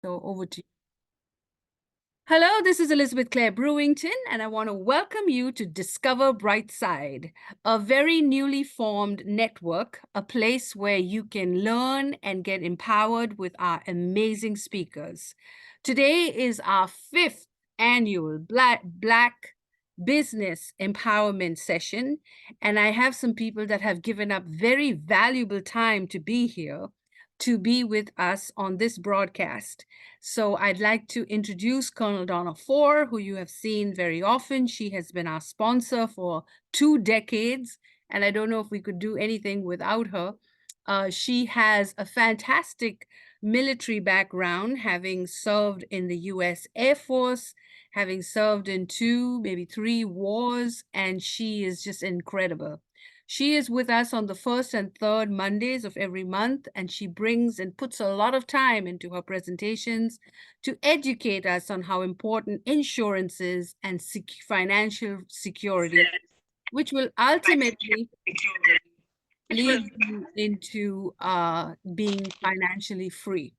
So over to you. Hello, this is Elizabeth Clare Brewington, and I want to welcome you to Discover Brightside, a very newly formed network, a place where you can learn and get empowered with our amazing speakers. Today is our 5th annual Black Business Empowerment session, and I have some people that have given up very valuable time to be here, to be with us on this broadcast. So I'd like to introduce Colonel Donna Fore, who you have seen very often. She has been our sponsor for 2 decades, and I don't know if we could do anything without her. She has a fantastic military background, having served in the US Air Force, having served in 2, maybe 3 wars, and she is just incredible. She is with us on the 1st and 3rd Mondays of every month, and she brings and puts a lot of time into her presentations to educate us on how important insurance is and financial security, which will ultimately lead you into being financially free.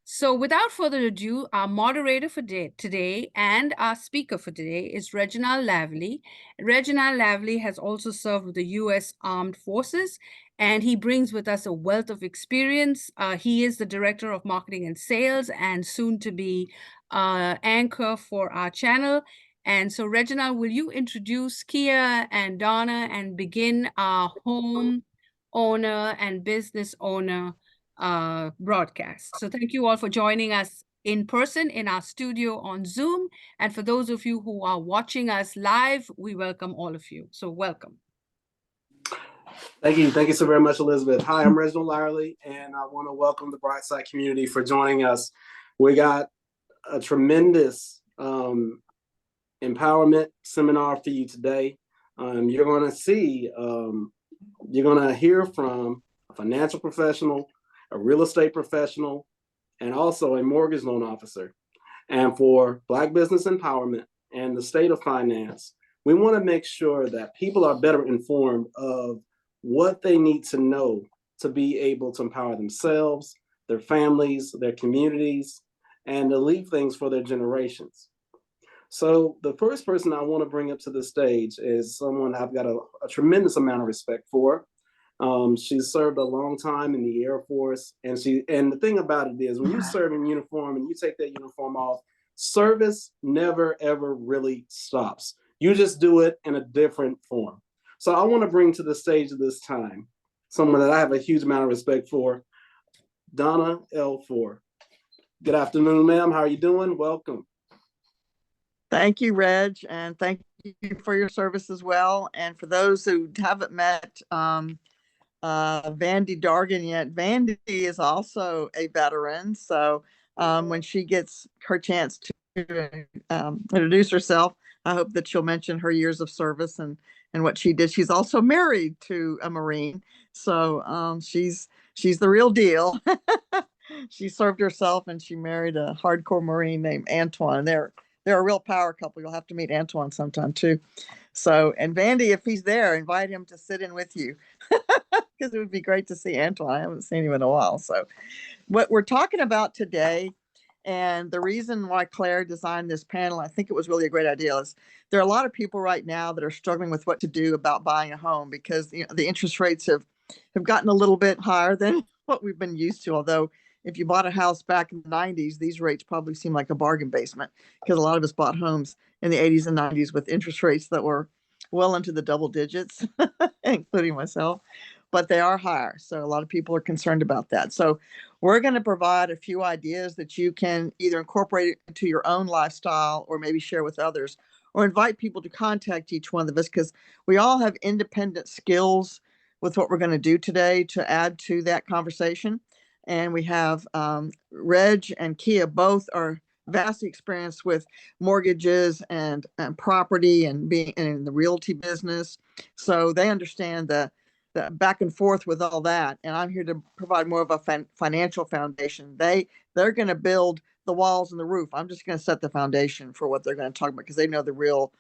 So without further ado, our moderator for today and our speaker for today is Reginal Lyerly. Reginal Lyerly has also served with the U.S. Armed Forces, and he brings with us a wealth of experience. He is the Director of Marketing and Sales and soon to be anchor for our channel. And so Reginal, will you introduce Kia and Donna and begin our home owner and business owner broadcast. So thank you all for joining us in person in our studio on Zoom. And for those of you who are watching us live, we welcome all of you. So welcome. Thank you. Thank you so very much, Elizabeth. Hi, I'm Reginal Lyerly, and I want to welcome the Brightside community for joining us. We got a tremendous empowerment seminar for you today. You're going to hear from a financial professional, a real estate professional, and also a mortgage loan officer. And for Black business empowerment and the state of finance, we want to make sure that people are better informed of what they need to know to be able to empower themselves, their families, their communities, and to leave things for their generations. So the first person I want to bring up to the stage is someone I've got a tremendous amount of respect for. She served a long time in the Air Force, and the thing about it is when you serve in uniform and you take that uniform off, service never ever really stops. You just do it in a different form. So I want to bring to the stage at this time someone that I have a huge amount of respect for, Donna L. Fore. Good afternoon, ma'am. How are you doing? Welcome. Thank you, Reg, and thank you for your service as well. And for those who haven't met Vandy Dargan yet, Vandy is also a veteran. So when she gets her chance to introduce herself, I hope that she'll mention her years of service and what she did. She's also married to a Marine, so she's the real deal. She served herself and she married a hardcore Marine named Antoine. They're a real power couple. You'll have to meet Antoine sometime too. So, and Vandy, if he's there, invite him to sit in with you because it would be great to see Antoine. I haven't seen him in a while. So what we're talking about today, and the reason why Claire designed this panel, I think it was really a great idea, is there are a lot of people right now that are struggling with what to do about buying a home because the interest rates have gotten a little bit higher than what we've been used to. Although if you bought a house back in the 90s, these rates probably seem like a bargain basement because a lot of us bought homes in the 80s and 90s with interest rates that were well into the double digits, including myself, but they are higher. So a lot of people are concerned about that. So we're going to provide a few ideas that you can either incorporate into your own lifestyle or maybe share with others or invite people to contact each one of us because we all have independent skills with what we're going to do today to add to that conversation. And we have Reg and Kia, both are vastly experienced with mortgages and property and being in the realty business. So they understand the back and forth with all that. And I'm here to provide more of a financial foundation. They're going to build the walls and the roof. I'm just going to set the foundation for what they're going to talk about because they know the real,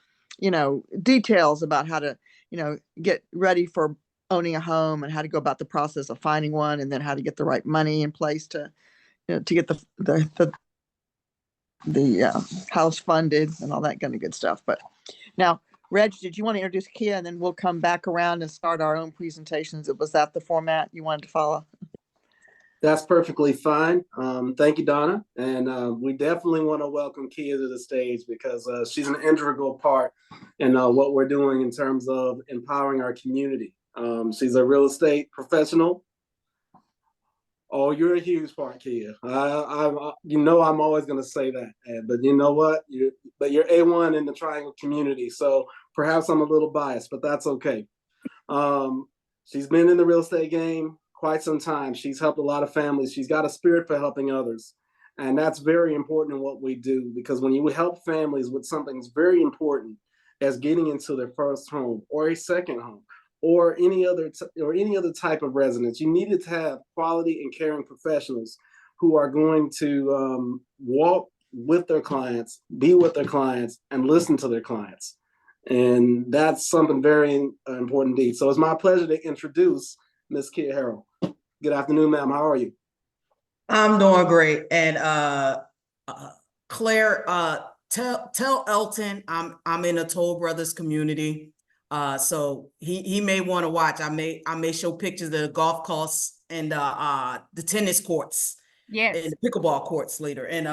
details about how to, get ready for owning a home and how to go about the process of finding one and then how to get the right money in place to get the house funded and all that kind of good stuff. But now, Reg, did you want to introduce Kia, and then we'll come back around and start our own presentations? Was that the format you wanted to follow? That's perfectly fine. Thank you, Donna. And we definitely want to welcome Kia to the stage because she's an integral part in what we're doing in terms of empowering our community. She's a real estate professional. Oh, you're a huge part, Kia. I'm always going to say that. But you know what? You're A1 in the Triangle community. So perhaps I'm a little biased, but that's okay. She's been in the real estate game quite some time. She's helped a lot of families. She's got a spirit for helping others. And that's very important in what we do, because when you help families with something that's very important as getting into their first home or a second home or any other type of residence, you needed to have quality and caring professionals who are going to walk with their clients, be with their clients, and listen to their clients. And that's something very important indeed. So it's my pleasure to introduce Miss Kia Harrell. Good afternoon, ma'am. How are you? I'm doing great. And Claire, tell Elton I'm in a Toll Brothers community. So he may want to watch. I may show pictures of the golf course and the tennis courts. Yes. And the pickleball courts later. And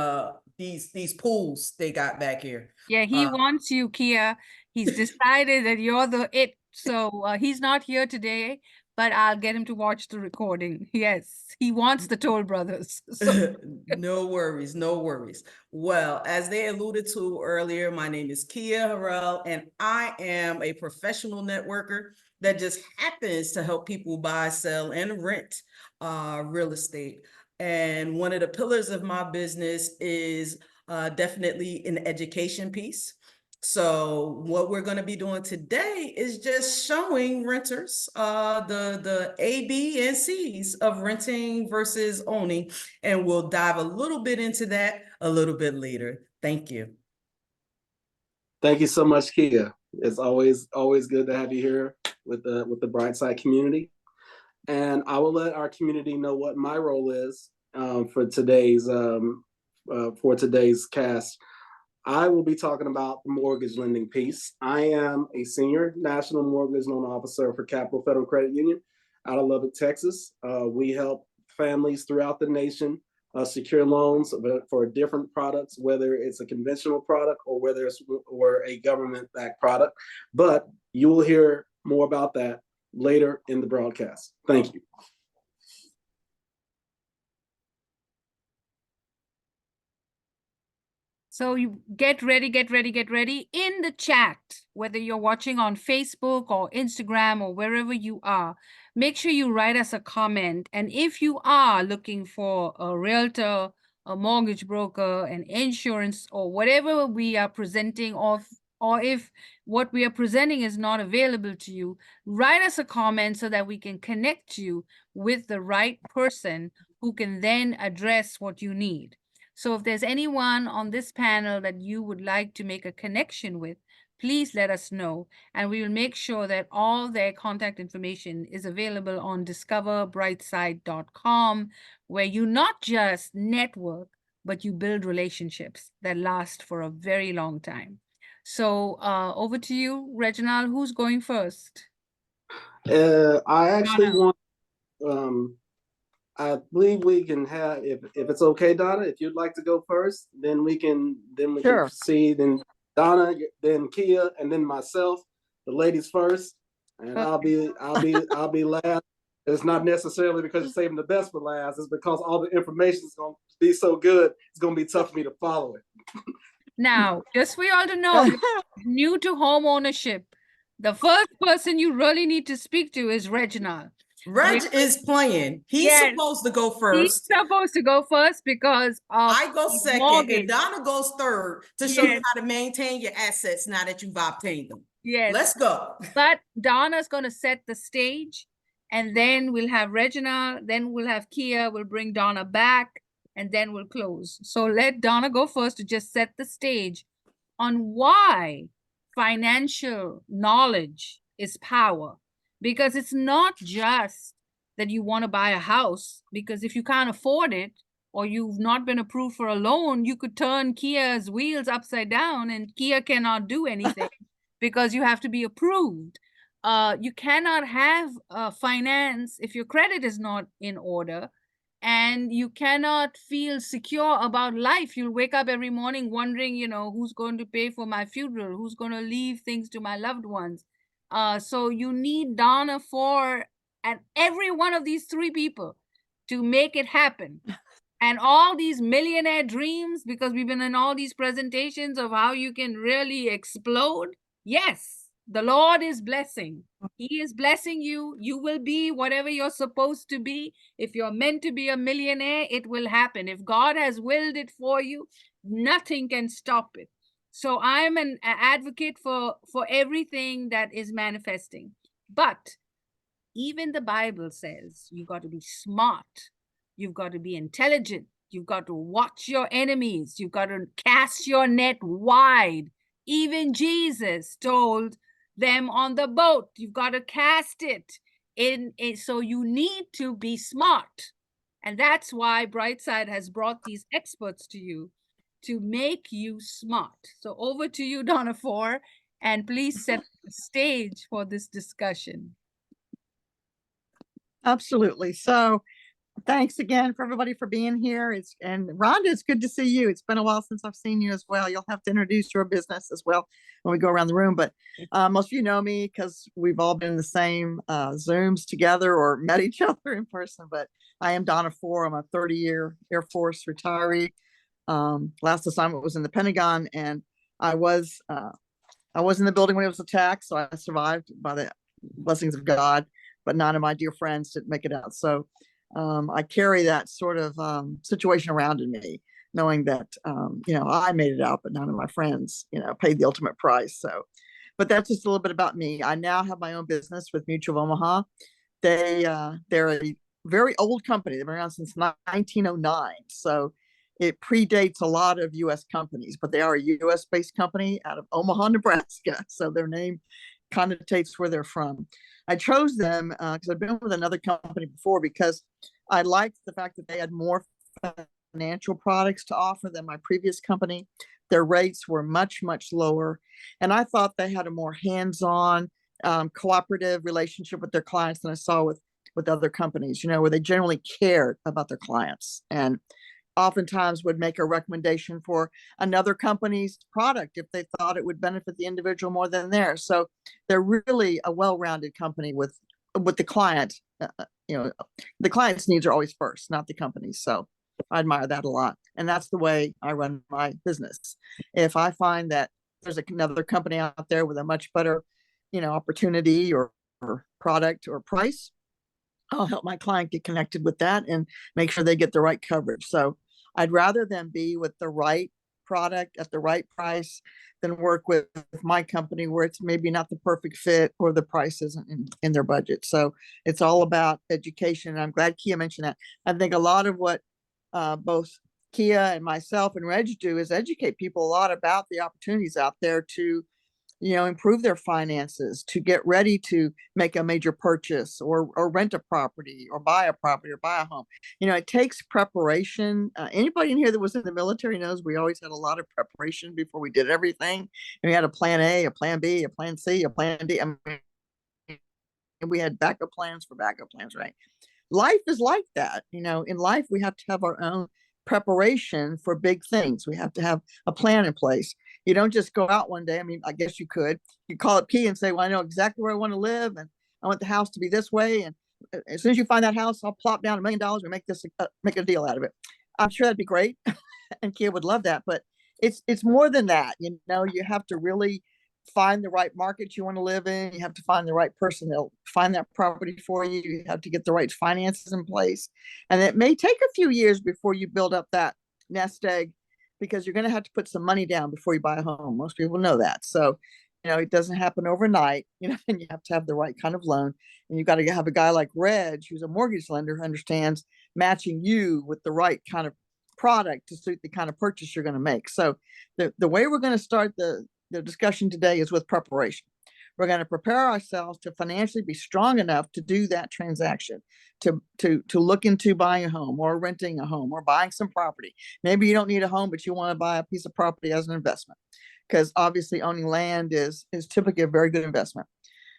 these pools they got back here. Yeah, he wants you, Kia. He's decided that you're the it. So he's not here today, but I'll get him to watch the recording. Yes, he wants the Toll Brothers. So. No worries, no worries. Well, as they alluded to earlier, my name is Kia Harrell, and I am a professional networker that just happens to help people buy, sell, and rent real estate. And one of the pillars of my business is definitely an education piece. So what we're going to be doing today is just showing renters the A, B, and C's of renting versus owning. And we'll dive a little bit into that a little bit later. Thank you. Thank you so much, Kia. It's always good to have you here with the Brightside community. And I will let our community know what my role is for today's cast. I will be talking about the mortgage lending piece. I am a senior national mortgage loan officer for Capital Federal Credit Union out of Lubbock, Texas. We help families throughout the nation secure loans for different products, whether it's a conventional product or whether it's a government-backed product. But you will hear more about that later in the broadcast. Thank you. So you get ready in the chat, whether you're watching on Facebook or Instagram or wherever you are. Make sure you write us a comment. And if you are looking for a realtor, a mortgage broker, an insurance, or whatever we are presenting, or if what we are presenting is not available to you, write us a comment so that we can connect you with the right person who can then address what you need. So if there's anyone on this panel that you would like to make a connection with, please let us know, and we will make sure that all their contact information is available on discoverbrightside.com, where you not just network, but you build relationships that last for a very long time. So over to you, Reginal. Who's going first? I actually Donna. want I believe we can have, if it's okay, Donna, if you'd like to go first, then we can Sure. proceed. Then Donna, then Kia, and then myself. The ladies first, and Okay. I'll be last. It's not necessarily because you're saving the best for last. It's because all the information is going to be so good. It's going to be tough for me to follow it. Now, just for you all to know, you're new to home ownership, the first person you really need to speak to is Reginald. Reg is playing. He's supposed to go first. He's supposed to go first because I go second, mortgage. and Donna goes third to show you how to maintain your assets now that you've obtained them. Yes. Let's go. But Donna's going to set the stage, and then we'll have Reginald, then we'll have Kia, we'll bring Donna back, and then we'll close. So let Donna go first to just set the stage on why financial knowledge is power. Because it's not just that you want to buy a house, because if you can't afford it, or you've not been approved for a loan, you could turn Kia's wheels upside down and Kia cannot do anything because you have to be approved. You cannot have finance if your credit is not in order, and you cannot feel secure about life. You'll wake up every morning wondering, who's going to pay for my funeral, who's going to leave things to my loved ones. So you need Donna, Fore, and every one of these three people to make it happen. And all these millionaire dreams, because we've been in all these presentations of how you can really explode. Yes, the Lord is blessing. He is blessing you. You will be whatever you're supposed to be. If you're meant to be a millionaire, it will happen. If God has willed it for you, nothing can stop it. So I'm an advocate for everything that is manifesting. But even the Bible says you got to be smart. You've got to be intelligent. You've got to watch your enemies. You've got to cast your net wide. Even Jesus told them on the boat, you've got to cast it in. So you need to be smart. And that's why Brightside has brought these experts to you to make you smart. So over to you, Donna Fore, and please set the stage for this discussion. Absolutely. So thanks again for everybody for being here. And Rhonda, it's good to see you. It's been a while since I've seen you as well. You'll have to introduce your business as well when we go around the room. But most of you know me because we've all been in the same Zooms together or met each other in person. But I am Donna Fore. I'm a 30-year Air Force retiree. Last assignment was in the Pentagon, and I was in the building when it was attacked, so I survived by the blessings of God. But none of my dear friends didn't make it out. So I carry that sort of situation around in me, knowing that, I made it out, but none of my friends, paid the ultimate price. So, but that's just a little bit about me. I now have my own business with Mutual of Omaha. They're a very old company. They've been around since 1909. So it predates a lot of U.S. companies, but they are a U.S.-based company out of Omaha, Nebraska. So their name connotates where they're from. I chose them because I've been with another company before because I liked the fact that they had more financial products to offer than my previous company. Their rates were much, much lower. And I thought they had a more hands-on, cooperative relationship with their clients than I saw with other companies, where they generally cared about their clients and oftentimes would make a recommendation for another company's product if they thought it would benefit the individual more than theirs. So they're really a well-rounded company with the client. The client's needs are always first, not the company's. So I admire that a lot. And that's the way I run my business. If I find that there's another company out there with a much better, opportunity or product or price, I'll help my client get connected with that and make sure they get the right coverage. So I'd rather them be with the right product at the right price than work with my company where it's maybe not the perfect fit or the price isn't in their budget. So it's all about education. And I'm glad Kia mentioned that. I think a lot of what both Kia and myself and Reg do is educate people a lot about the opportunities out there to improve their finances, to get ready to make a major purchase or rent a property or buy a property or buy a home. It takes preparation. Anybody in here that was in the military knows we always had a lot of preparation before we did everything. And we had a plan A, a plan B, a plan C, a plan D. And we had backup plans for backup plans, right? Life is like that. In life, we have to have our own preparation for big things. We have to have a plan in place. You don't just go out one day. I mean, I guess you could. You call up Key and say, well, I know exactly where I want to live and I want the house to be this way. And as soon as you find that house, I'll plop down $1 million and make a deal out of it. I'm sure that'd be great. And Kia would love that. But it's more than that. You have to really find the right market you want to live in. You have to find the right person that'll find that property for you. You have to get the right finances in place. And it may take a few years before you build up that nest egg because you're going to have to put some money down before you buy a home. Most people know that. So, it doesn't happen overnight, and you have to have the right kind of loan. And you've got to have a guy like Reg, who's a mortgage lender, who understands matching you with the right kind of product to suit the kind of purchase you're going to make. So the way we're going to start the discussion today is with preparation. we're going to prepare ourselves to financially be strong enough to do that transaction, to look into buying a home or renting a home or buying some property. Maybe you don't need a home, but you want to buy a piece of property as an investment, because obviously owning land is typically a very good investment.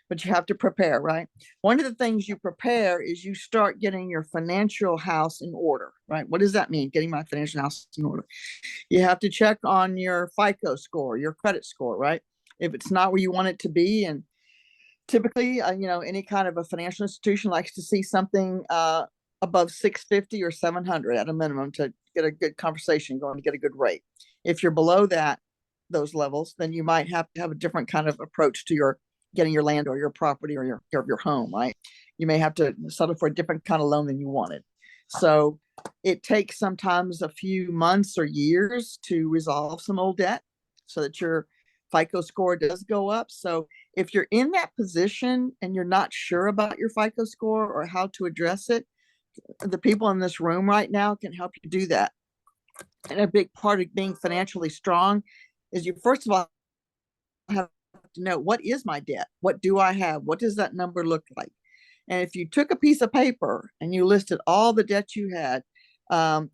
But you have to prepare, right? One of the things you prepare is you start getting your financial house in order, right? What does that mean? Getting my financial house in order. You have to check on your FICO score, your credit score, right? If it's not where you want it to be, and typically, any kind of a financial institution likes to see something above 650 or 700 at a minimum to get a good conversation going, to get a good rate. If you're below those levels, then you might have to have a different kind of approach to your getting your land or your property or your home, right? You may have to settle for a different kind of loan than you wanted. So it takes sometimes a few months or years to resolve some old debt so that your FICO score does go up. So if you're in that position and you're not sure about your FICO score or how to address it, the people in this room right now can help you do that. And a big part of being financially strong is you, first of all, have to know, what is my debt? What do I have? What does that number look like? And if you took a piece of paper and you listed all the debt you had,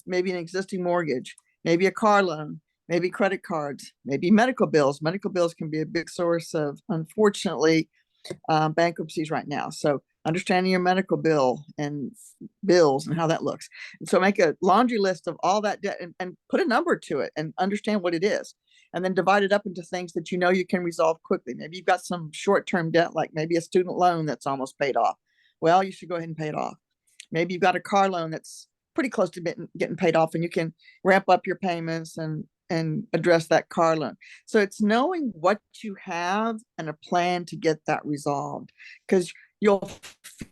maybe an existing mortgage, maybe a car loan, maybe credit cards, maybe medical bills. Medical bills can be a big source of, unfortunately, bankruptcies right now. So understanding your medical bill and bills and how that looks. And so make a laundry list of all that debt and put a number to it and understand what it is. And then divide it up into things that you know you can resolve quickly. Maybe you've got some short-term debt, like maybe a student loan that's almost paid off. Well, you should go ahead and pay it off. Maybe you've got a car loan that's pretty close to getting paid off, and you can ramp up your payments and address that car loan. So it's knowing what you have and a plan to get that resolved, because you'll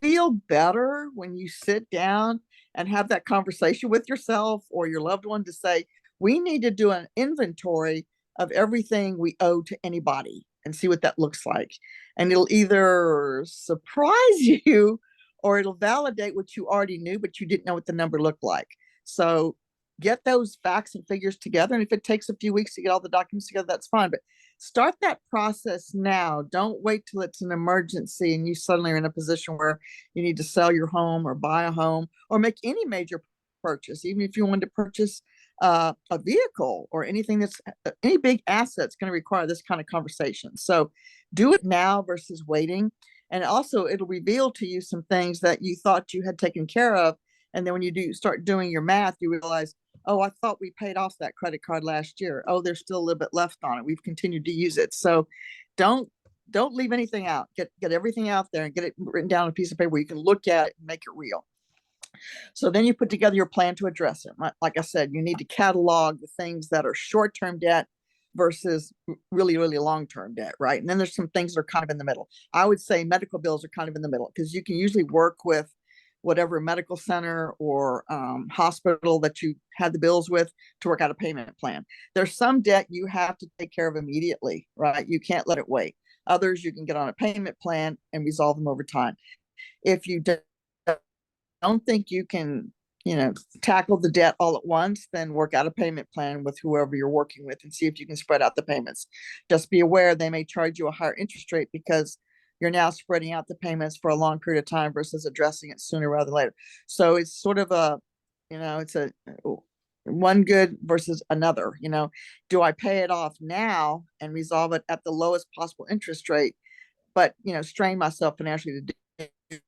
feel better when you sit down and have that conversation with yourself or your loved one to say, we need to do an inventory of everything we owe to anybody and see what that looks like. And it'll either surprise you or it'll validate what you already knew, but you didn't know what the number looked like. So get those facts and figures together. And if it takes a few weeks to get all the documents together, that's fine. But start that process now. Don't wait till it's an emergency and you suddenly are in a position where you need to sell your home or buy a home or make any major purchase. Even if you wanted to purchase a vehicle or anything that's any big asset's going to require this kind of conversation. So do it now versus waiting. And also it'll reveal to you some things that you thought you had taken care of. And then when you start doing your math, you realize, oh, I thought we paid off that credit card last year. Oh, there's still a little bit left on it. We've continued to use it. So don't leave anything out. Get everything out there and get it written down on a piece of paper where you can look at it and make it real. So then you put together your plan to address it. Like I said, you need to catalog the things that are short-term debt versus really, really long-term debt, right? And then there's some things that are kind of in the middle. I would say medical bills are kind of in the middle because you can usually work with whatever medical center or hospital that you had the bills with to work out a payment plan. There's some debt you have to take care of immediately, right? You can't let it wait. Others you can get on a payment plan and resolve them over time. If you don't think you can, tackle the debt all at once, then work out a payment plan with whoever you're working with and see if you can spread out the payments. Just be aware they may charge you a higher interest rate because you're now spreading out the payments for a long period of time versus addressing it sooner rather than later. So it's sort of it's a one good versus another. Do I pay it off now and resolve it at the lowest possible interest rate, but strain myself financially to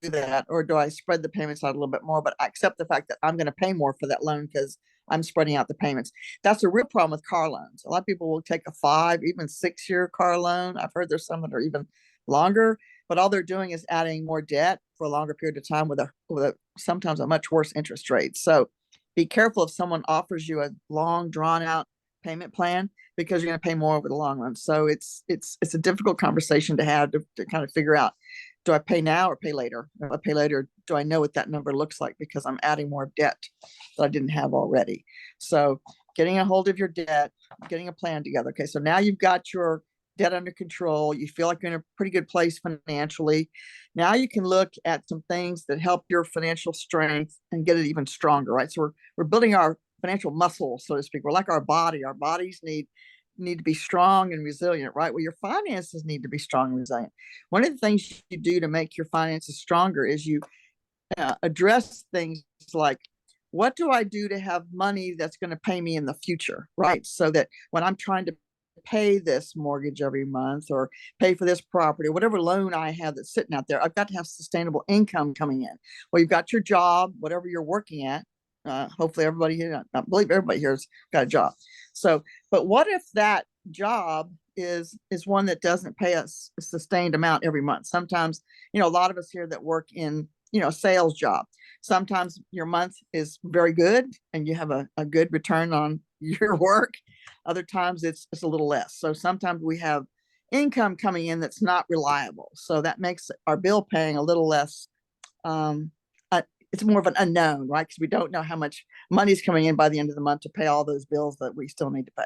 do that, or do I spread the payments out a little bit more, but I accept the fact that I'm going to pay more for that loan because I'm spreading out the payments? That's a real problem with car loans. A lot of people will take a 5, even 6-year car loan. I've heard there's some that are even longer, but all they're doing is adding more debt for a longer period of time with a sometimes a much worse interest rate. So be careful if someone offers you a long drawn out payment plan, because you're going to pay more over the long run. So it's a difficult conversation to have to kind of figure out, do I pay now or pay later? If I pay later, do I know what that number looks like? Because I'm adding more debt that I didn't have already. So getting a hold of your debt, getting a plan together. Okay, so now you've got your debt under control. You feel like you're in a pretty good place financially. Now you can look at some things that help your financial strength and get it even stronger, right? So we're building our financial muscle, so to speak. We're like our body. Our bodies need need to be strong and resilient, right? Well, your finances need to be strong and resilient. One of the things you do to make your finances stronger is you address things like, what do I do to have money that's going to pay me in the future, right? So that when I'm trying to pay this mortgage every month or pay for this property, whatever loan I have that's sitting out there, I've got to have sustainable income coming in. Well, you've got your job, whatever you're working at. Hopefully everybody here, I believe everybody here has got a job. So, but what if that job is one that doesn't pay us a sustained amount every month? Sometimes, a lot of us here that work in, a sales job, sometimes your month is very good and you have a good return on your work. Other times it's a little less. So sometimes we have income coming in that's not reliable. So that makes our bill paying a little less. It's more of an unknown, right? Because we don't know how much money is coming in by the end of the month to pay all those bills that we still need to pay.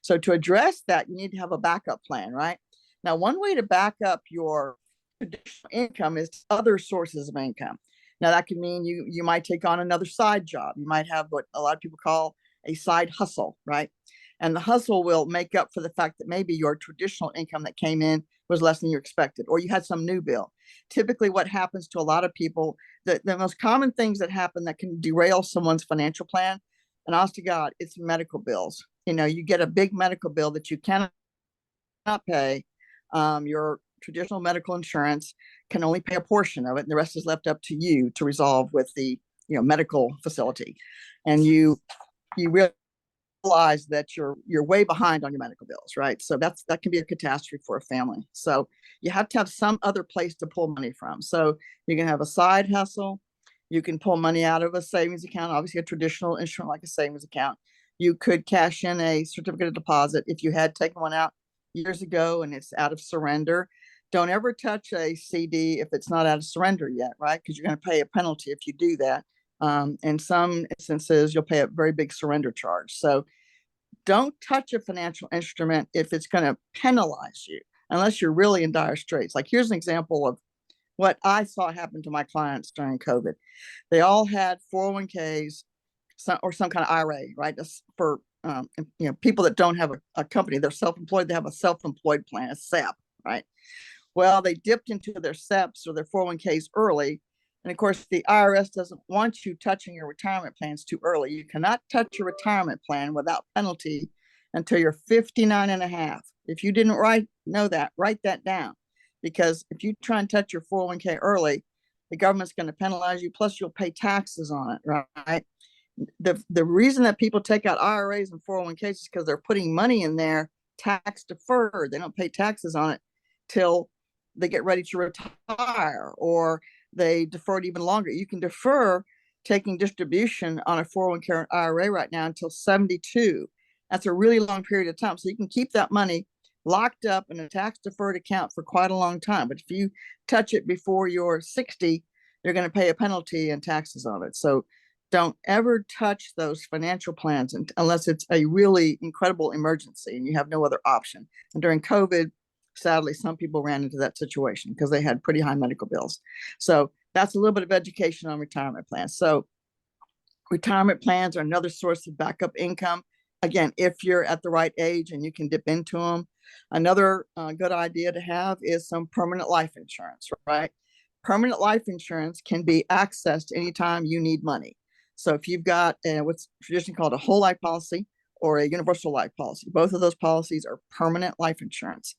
So to address that, you need to have a backup plan, right? Now, one way to back up your traditional income is other sources of income. Now, that could mean you might take on another side job. You might have what a lot of people call a side hustle, right? And the hustle will make up for the fact that maybe your traditional income that came in was less than you expected, or you had some new bill. Typically, what happens to a lot of people, the most common things that happen that can derail someone's financial plan, and honest to God, it's medical bills. You get a big medical bill that you cannot pay. Your traditional medical insurance can only pay a portion of it, and the rest is left up to you to resolve with the medical facility. And you realize that you're way behind on your medical bills, right? So that can be a catastrophe for a family. So you have to have some other place to pull money from. So you can have a side hustle. You can pull money out of a savings account, obviously a traditional insurance like a savings account. You could cash in a certificate of deposit if you had taken one out years ago and it's out of surrender. Don't ever touch a CD if it's not out of surrender yet, right? Because you're going to pay a penalty if you do that. In some instances, you'll pay a very big surrender charge. So don't touch a financial instrument if it's going to penalize you, unless you're really in dire straits. Like, here's an example of what I saw happen to my clients during COVID. They all had 401ks or some kind of IRA, right? That's for people that don't have a company, they're self-employed, they have a self-employed plan, a SEP, right? Well, they dipped into their SEPs or their 401ks early. And of course, the IRS doesn't want you touching your retirement plans too early. You cannot touch your retirement plan without penalty until you're 59 and a half. If you didn't write that down. Because if you try and touch your 401k early, the government's going to penalize you. Plus, you'll pay taxes on it, right? The reason that people take out IRAs and 401ks is because they're putting money in there tax deferred. They don't pay taxes on it till they get ready to retire, or they defer it even longer. You can defer taking distribution on a 401k or IRA right now until 72. That's a really long period of time. So you can keep that money locked up in a tax deferred account for quite a long time. But if you touch it before you're 60, you're going to pay a penalty and taxes on it. So don't ever touch those financial plans unless it's a really incredible emergency and you have no other option. And during COVID, sadly, some people ran into that situation because they had pretty high medical bills. So that's a little bit of education on retirement plans. So retirement plans are another source of backup income. Again, if you're at the right age and you can dip into them. Another good idea to have is some permanent life insurance, right? Permanent life insurance can be accessed anytime you need money. So if you've got what's traditionally called a whole life policy or a universal life policy, both of those policies are permanent life insurance.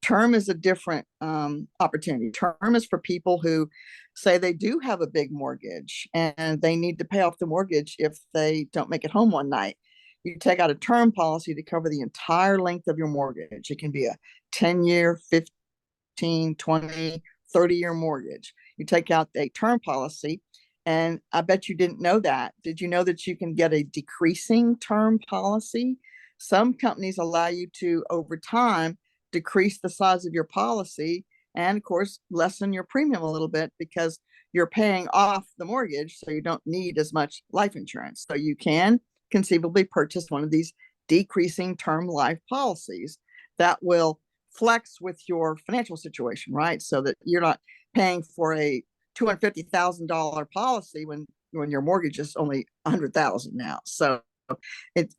Term is a different opportunity. Term is for people who say they do have a big mortgage and they need to pay off the mortgage if they don't make it home one night. You take out a term policy to cover the entire length of your mortgage. It can be a 10-year, 15, 20, 30-year mortgage. You take out a term policy, and I bet you didn't know that. Did you know that you can get a decreasing term policy? Some companies allow you to, over time, decrease the size of your policy and, of course, lessen your premium a little bit because you're paying off the mortgage, so you don't need as much life insurance. So you can conceivably purchase one of these decreasing term life policies that will flex with your financial situation, right? So that you're not paying for a $250,000 policy when your mortgage is only $100,000 now. So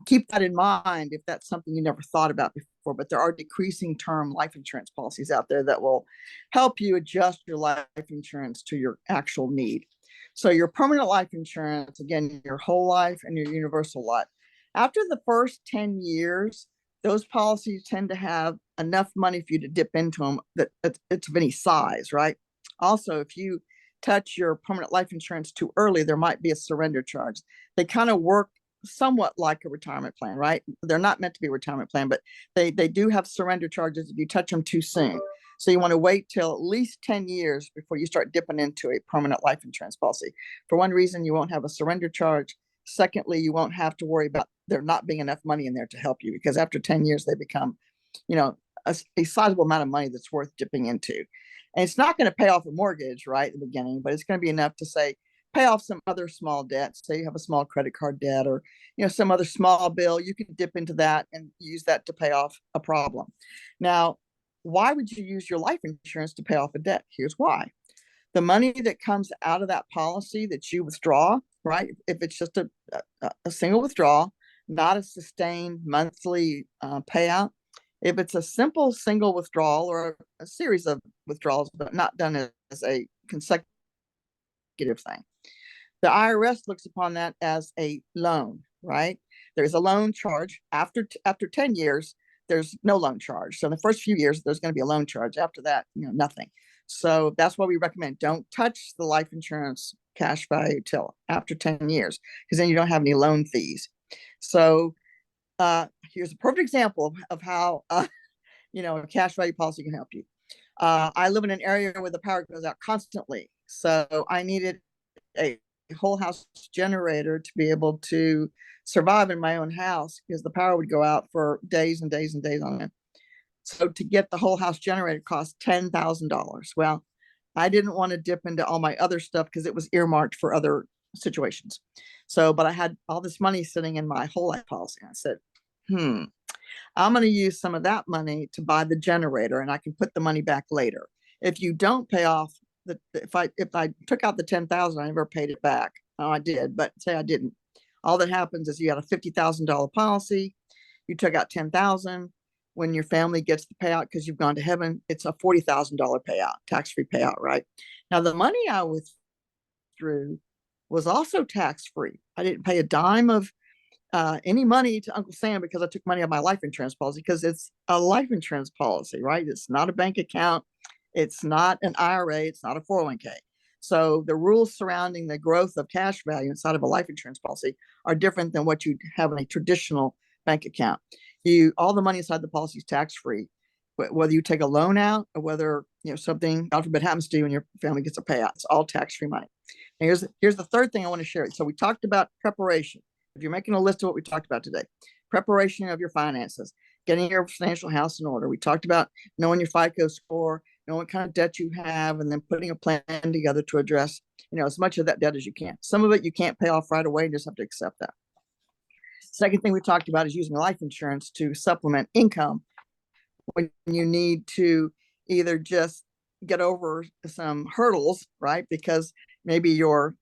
keep that in mind if that's something you never thought about before. But there are decreasing term life insurance policies out there that will help you adjust your life insurance to your actual need. So your permanent life insurance, again, your whole life and your universal life. After the first 10 years, those policies tend to have enough money for you to dip into them that it's of any size, right? Also, if you touch your permanent life insurance too early, there might be a surrender charge. They kind of work somewhat like a retirement plan, right? They're not meant to be a retirement plan, but they do have surrender charges if you touch them too soon. So you want to wait till at least 10 years before you start dipping into a permanent life insurance policy. For one reason, you won't have a surrender charge. Secondly, you won't have to worry about there not being enough money in there to help you, because after 10 years, they become, a sizable amount of money that's worth dipping into. And it's not going to pay off a mortgage right at the beginning, but it's going to be enough to say, pay off some other small debts. Say you have a small credit card debt, or some other small bill. You can dip into that and use that to pay off a problem. Now, why would you use your life insurance to pay off a debt? Here's why. The money that comes out of that policy that you withdraw, right? If it's just a single withdrawal, not a sustained monthly payout. If it's a simple single withdrawal or a series of withdrawals, but not done as a consecutive thing, the IRS looks upon that as a loan, right? There's a loan charge. After 10 years, there's no loan charge. So in the first few years, there's going to be a loan charge. After that, nothing. So that's why we recommend don't touch the life insurance cash value till after 10 years, because then you don't have any loan fees. So here's a perfect example of how a cash value policy can help you. I live in an area where the power goes out constantly, so I needed a whole house generator to be able to survive in my own house, because the power would go out for days and days and days on end. So to get the whole house generator cost $10,000. Well, I didn't want to dip into all my other stuff because it was earmarked for other situations. So, but I had all this money sitting in my whole life policy. And I said, I'm going to use some of that money to buy the generator, and I can put the money back later. If you don't pay off if I took out the 10,000, I never paid it back. Oh, I did, but say I didn't. All that happens is you got a $50,000 policy. You took out 10,000. When your family gets the payout because you've gone to heaven, it's a $40,000 payout, tax-free payout, right? Now, the money I withdrew was also tax-free. I didn't pay a dime of any money to Uncle Sam because I took money out of my life insurance policy, because it's a life insurance policy, right? It's not a bank account. It's not an IRA. It's not a 401k. So the rules surrounding the growth of cash value inside of a life insurance policy are different than what you have in a traditional bank account. All the money inside the policy is tax-free, whether you take a loan out or whether something, God forbid, happens to you and your family gets a payout. It's all tax-free money. And here's the third thing I want to share. So we talked about preparation. If you're making a list of what we talked about today, preparation of your finances, getting your financial house in order. We talked about knowing your FICO score, knowing what kind of debt you have, and then putting a plan together to address as much of that debt as you can. Some of it you can't pay off right away. You just have to accept that. Second thing we talked about is using life insurance to supplement income when you need to either just get over some hurdles, right? Because maybe your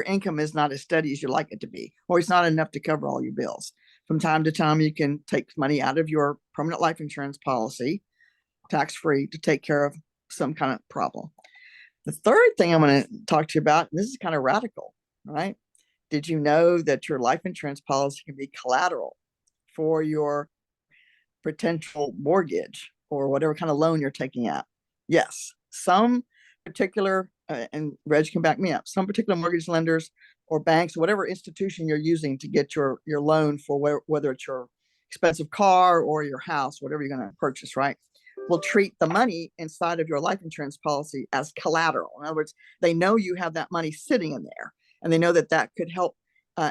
income is not as steady as you like it to be, or it's not enough to cover all your bills. From time to time, you can take money out of your permanent life insurance policy, tax-free, to take care of some kind of problem. The third thing I'm going to talk to you about, and this is kind of radical, right? Did you know that your life insurance policy can be collateral for your potential mortgage or whatever kind of loan you're taking out? Yes, some particular, and Reg can back me up, some particular mortgage lenders or banks, whatever institution you're using to get your loan for whether it's your expensive car or your house, whatever you're going to purchase, right, will treat the money inside of your life insurance policy as collateral. In other words, they know you have that money sitting in there, and they know that could help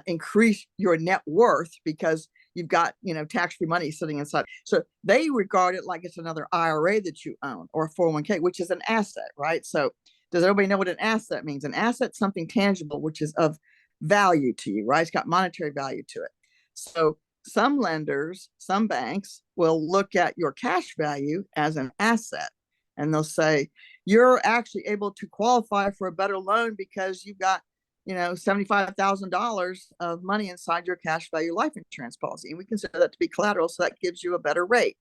increase your net worth because you've got tax-free money sitting inside. So they regard it like it's another IRA that you own, or a 401k, which is an asset, right? So does everybody know what an asset means? An asset's something tangible, which is of value to you, right? It's got monetary value to it. So some lenders, some banks will look at your cash value as an asset, and they'll say, you're actually able to qualify for a better loan because you've got $75,000 of money inside your cash value life insurance policy. And we consider that to be collateral. So that gives you a better rate.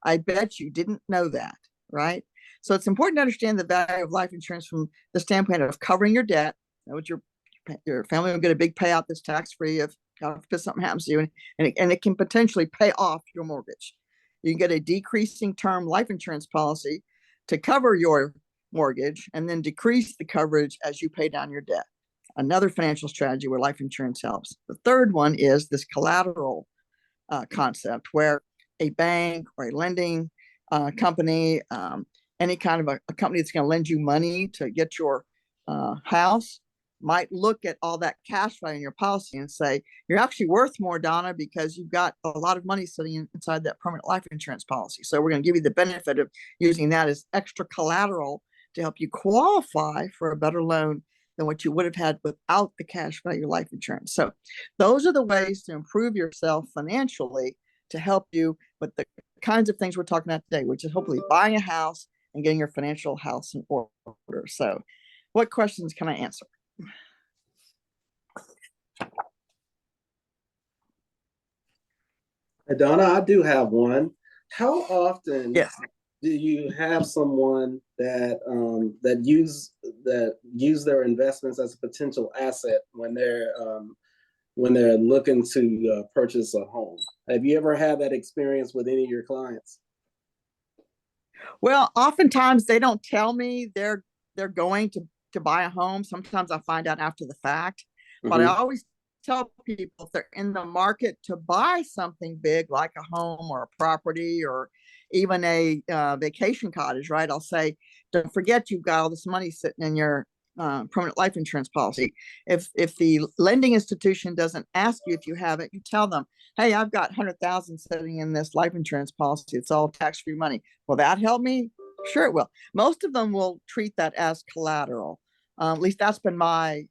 I bet you didn't know that, right? So it's important to understand the value of life insurance from the standpoint of covering your debt. What your family will get a big payout that's tax-free if something happens to you, and it can potentially pay off your mortgage. You can get a decreasing term life insurance policy to cover your mortgage and then decrease the coverage as you pay down your debt. Another financial strategy where life insurance helps. The third one is this collateral concept, where a bank or a lending company, any kind of a company that's going to lend you money to get your house, might look at all that cash value in your policy and say, you're actually worth more, Donna, because you've got a lot of money sitting inside that permanent life insurance policy. So we're going to give you the benefit of using that as extra collateral to help you qualify for a better loan than what you would have had without the cash value life insurance. So those are the ways to improve yourself financially to help you with the kinds of things we're talking about today, which is hopefully buying a house and getting your financial house in order. So what questions can I answer? Hey, Donna, I do have one. How often Yes. do you have someone that use their investments as a potential asset when they're looking to purchase a home? Have you ever had that experience with any of your clients? Well, oftentimes they don't tell me they're going to buy a home. Sometimes I find out after the fact, but I always tell people if they're in the market to buy something big like a home or a property or even a vacation cottage, right? I'll say, don't forget you've got all this money sitting in your permanent life insurance policy. If the lending institution doesn't ask you if you have it, you tell them, hey, I've got 100,000 sitting in this life insurance policy. It's all tax-free money. Will that help me? Sure, it will. Most of them will treat that as collateral. At least that's been my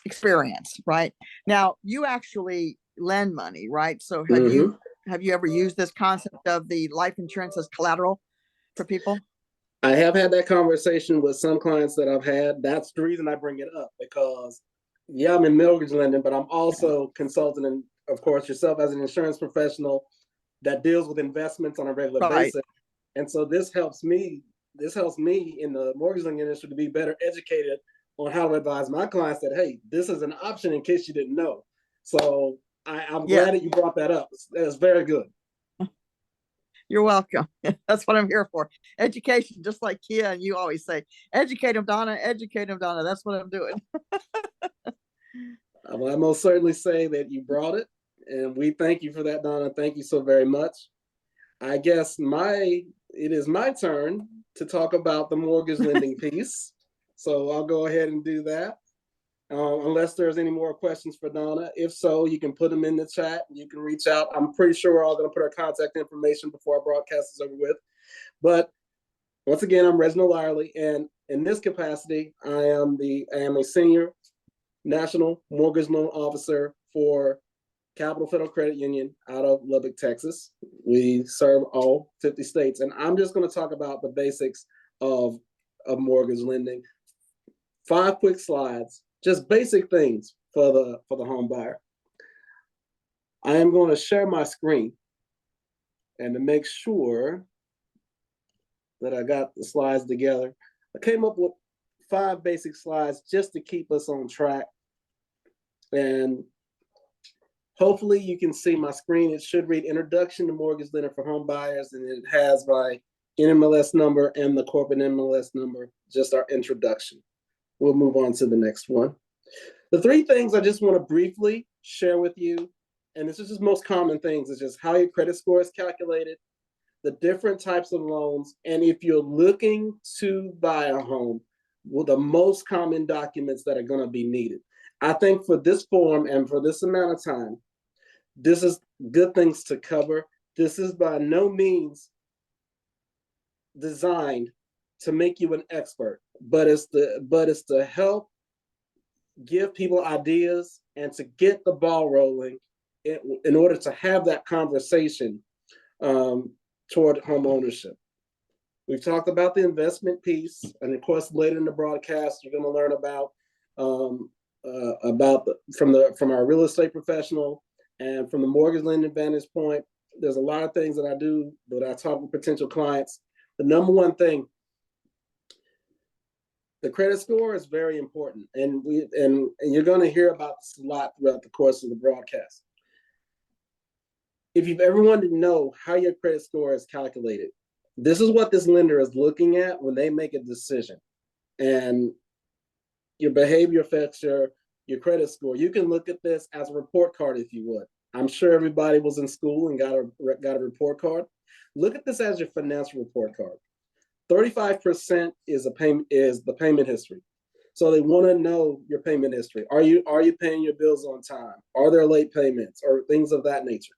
experience, right? Now, you actually lend money, right? So have you ever used this concept of the life insurance as collateral for people? I have had that conversation with some clients that I've had. That's the reason I bring it up, because yeah, I'm in mortgage lending, but I'm also consulting, and of course yourself as an insurance professional that deals with investments on a regular basis. And so this helps me in the mortgage lending industry to be better educated on how to advise my clients that, hey, this is an option in case you didn't know. So I'm glad that you brought that up. That's very good. You're welcome. That's what I'm here for. Education, just like Kia and you always say, educate them, Donna, educate them, Donna. That's what I'm doing. Well, I most certainly say that you brought it, and we thank you for that, Donna. Thank you so very much. I guess it is my turn to talk about the mortgage lending piece. So I'll go ahead and do that. Unless there's any more questions for Donna. If so, you can put them in the chat. You can reach out. I'm pretty sure we're all going to put our contact information before our broadcast is over with. But once again, I'm Reginal Lyerly, and in this capacity, I am a senior national mortgage loan officer for Capital Federal Credit Union out of Lubbock, Texas. We serve all 50 states, and I'm just going to talk about the basics of mortgage lending. 5 quick slides. Just basic things for the home buyer. I am going to share my screen, and to make sure that I got the slides together, I came up with 5 basic slides just to keep us on track. And hopefully you can see my screen. It should read Introduction to Mortgage Lending for Home Buyers, and it has my NMLS number and the corporate NMLS number, just our introduction. We'll move on to the next one. The 3 things I just want to briefly share with you, and this is just most common things, is just how your credit score is calculated, the different types of loans, and if you're looking to buy a home, well, the most common documents that are going to be needed. I think for this form and for this amount of time, this is good things to cover. This is by no means designed to make you an expert, but it's to help give people ideas and to get the ball rolling in order to have that conversation toward home ownership. We've talked about the investment piece, and of course later in the broadcast you're going to learn about from our real estate professional and from the mortgage lending vantage point. There's a lot of things that I do, but I talk with potential clients. The number one thing, the credit score is very important, and you're going to hear about this a lot throughout the course of the broadcast. If you've ever wanted to know how your credit score is calculated, this is what this lender is looking at when they make a decision. And your behavior affects your credit score. You can look at this as a report card if you would. I'm sure everybody was in school and got a report card. Look at this as your financial report card. 35% is the payment history. So they want to know your payment history. Are you paying your bills on time? Are there late payments or things of that nature?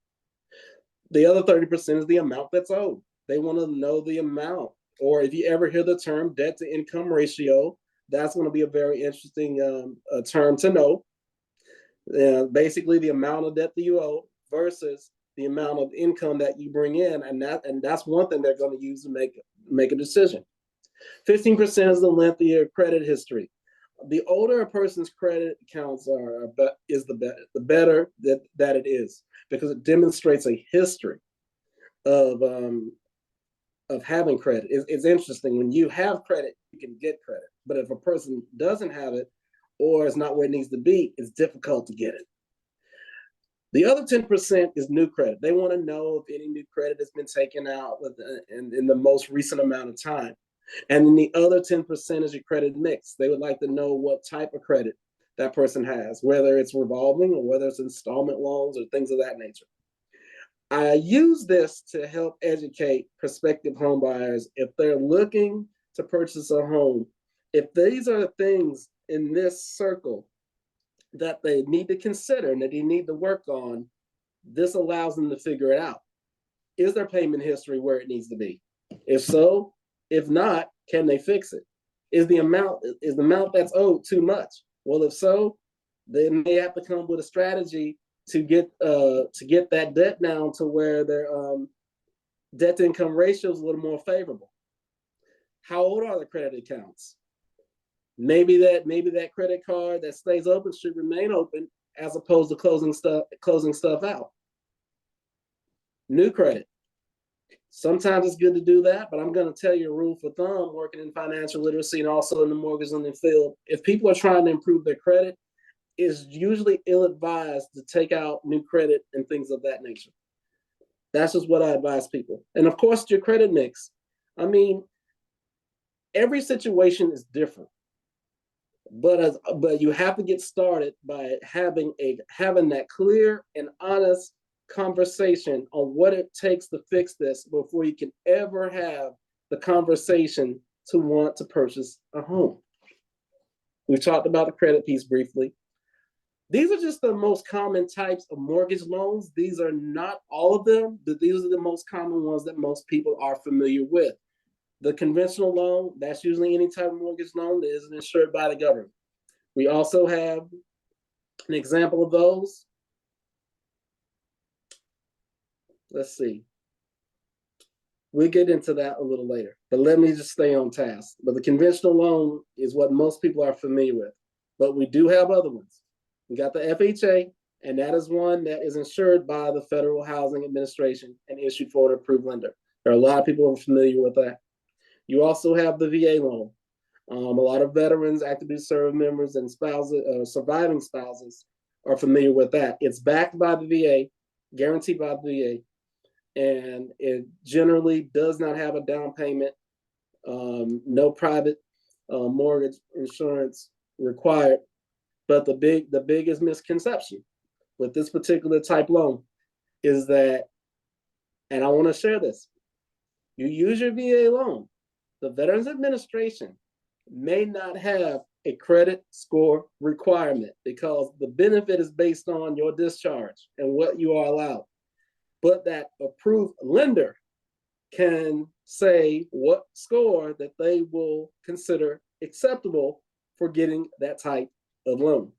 The other 30% is the amount that's owed. They want to know the amount. Or if you ever hear the term debt to income ratio, that's going to be a very interesting term to know. Basically, the amount of debt that you owe versus the amount of income that you bring in, and that's one thing they're going to use to make a decision. 15% is the length of your credit history. The older a person's credit accounts are, the better that it is, because it demonstrates a history of having credit. It's interesting, when you have credit, you can get credit, but if a person doesn't have it or is not where it needs to be, it's difficult to get it. The other 10% is new credit. They want to know if any new credit has been taken out in the most recent amount of time. And then the other 10% is your credit mix. They would like to know what type of credit that person has, whether it's revolving or whether it's installment loans or things of that nature. I use this to help educate prospective home buyers if they're looking to purchase a home. If these are the things in this circle that they need to consider and that they need to work on, this allows them to figure it out. Is their payment history where it needs to be? If so, if not, can they fix it? Is the amount that's owed too much? Well, if so, then they have to come up with a strategy to get that debt down to where their debt to income ratio is a little more favorable. How old are the credit accounts? Maybe that credit card that stays open should remain open as opposed to closing stuff out. New credit. Sometimes it's good to do that, but I'm going to tell you a rule for thumb working in financial literacy and also in the mortgage lending field. If people are trying to improve their credit, it's usually ill-advised to take out new credit and things of that nature. That's just what I advise people. And of course, your credit mix. I mean, every situation is different, but you have to get started by having that clear and honest conversation on what it takes to fix this before you can ever have the conversation to want to purchase a home. We talked about the credit piece briefly. These are just the most common types of mortgage loans. These are not all of them, but these are the most common ones that most people are familiar with. The conventional loan, that's usually any type of mortgage loan that isn't insured by the government. We also have an example of those. Let's see. We'll get into that a little later, but let me just stay on task. But the conventional loan is what most people are familiar with, but we do have other ones. We got the FHA, and that is one that is insured by the Federal Housing Administration and issued for an approved lender. There are a lot of people who are familiar with that. You also have the VA loan. A lot of veterans, active duty service members, and spouses, surviving spouses are familiar with that. It's backed by the VA, guaranteed by the VA, and it generally does not have a down payment, no private mortgage insurance required. But the biggest misconception with this particular type loan is that, and I want to share this, you use your VA loan, the Veterans Administration may not have a credit score requirement because the benefit is based on your discharge and what you are allowed. But that approved lender can say what score that they will consider acceptable for getting that type of loan.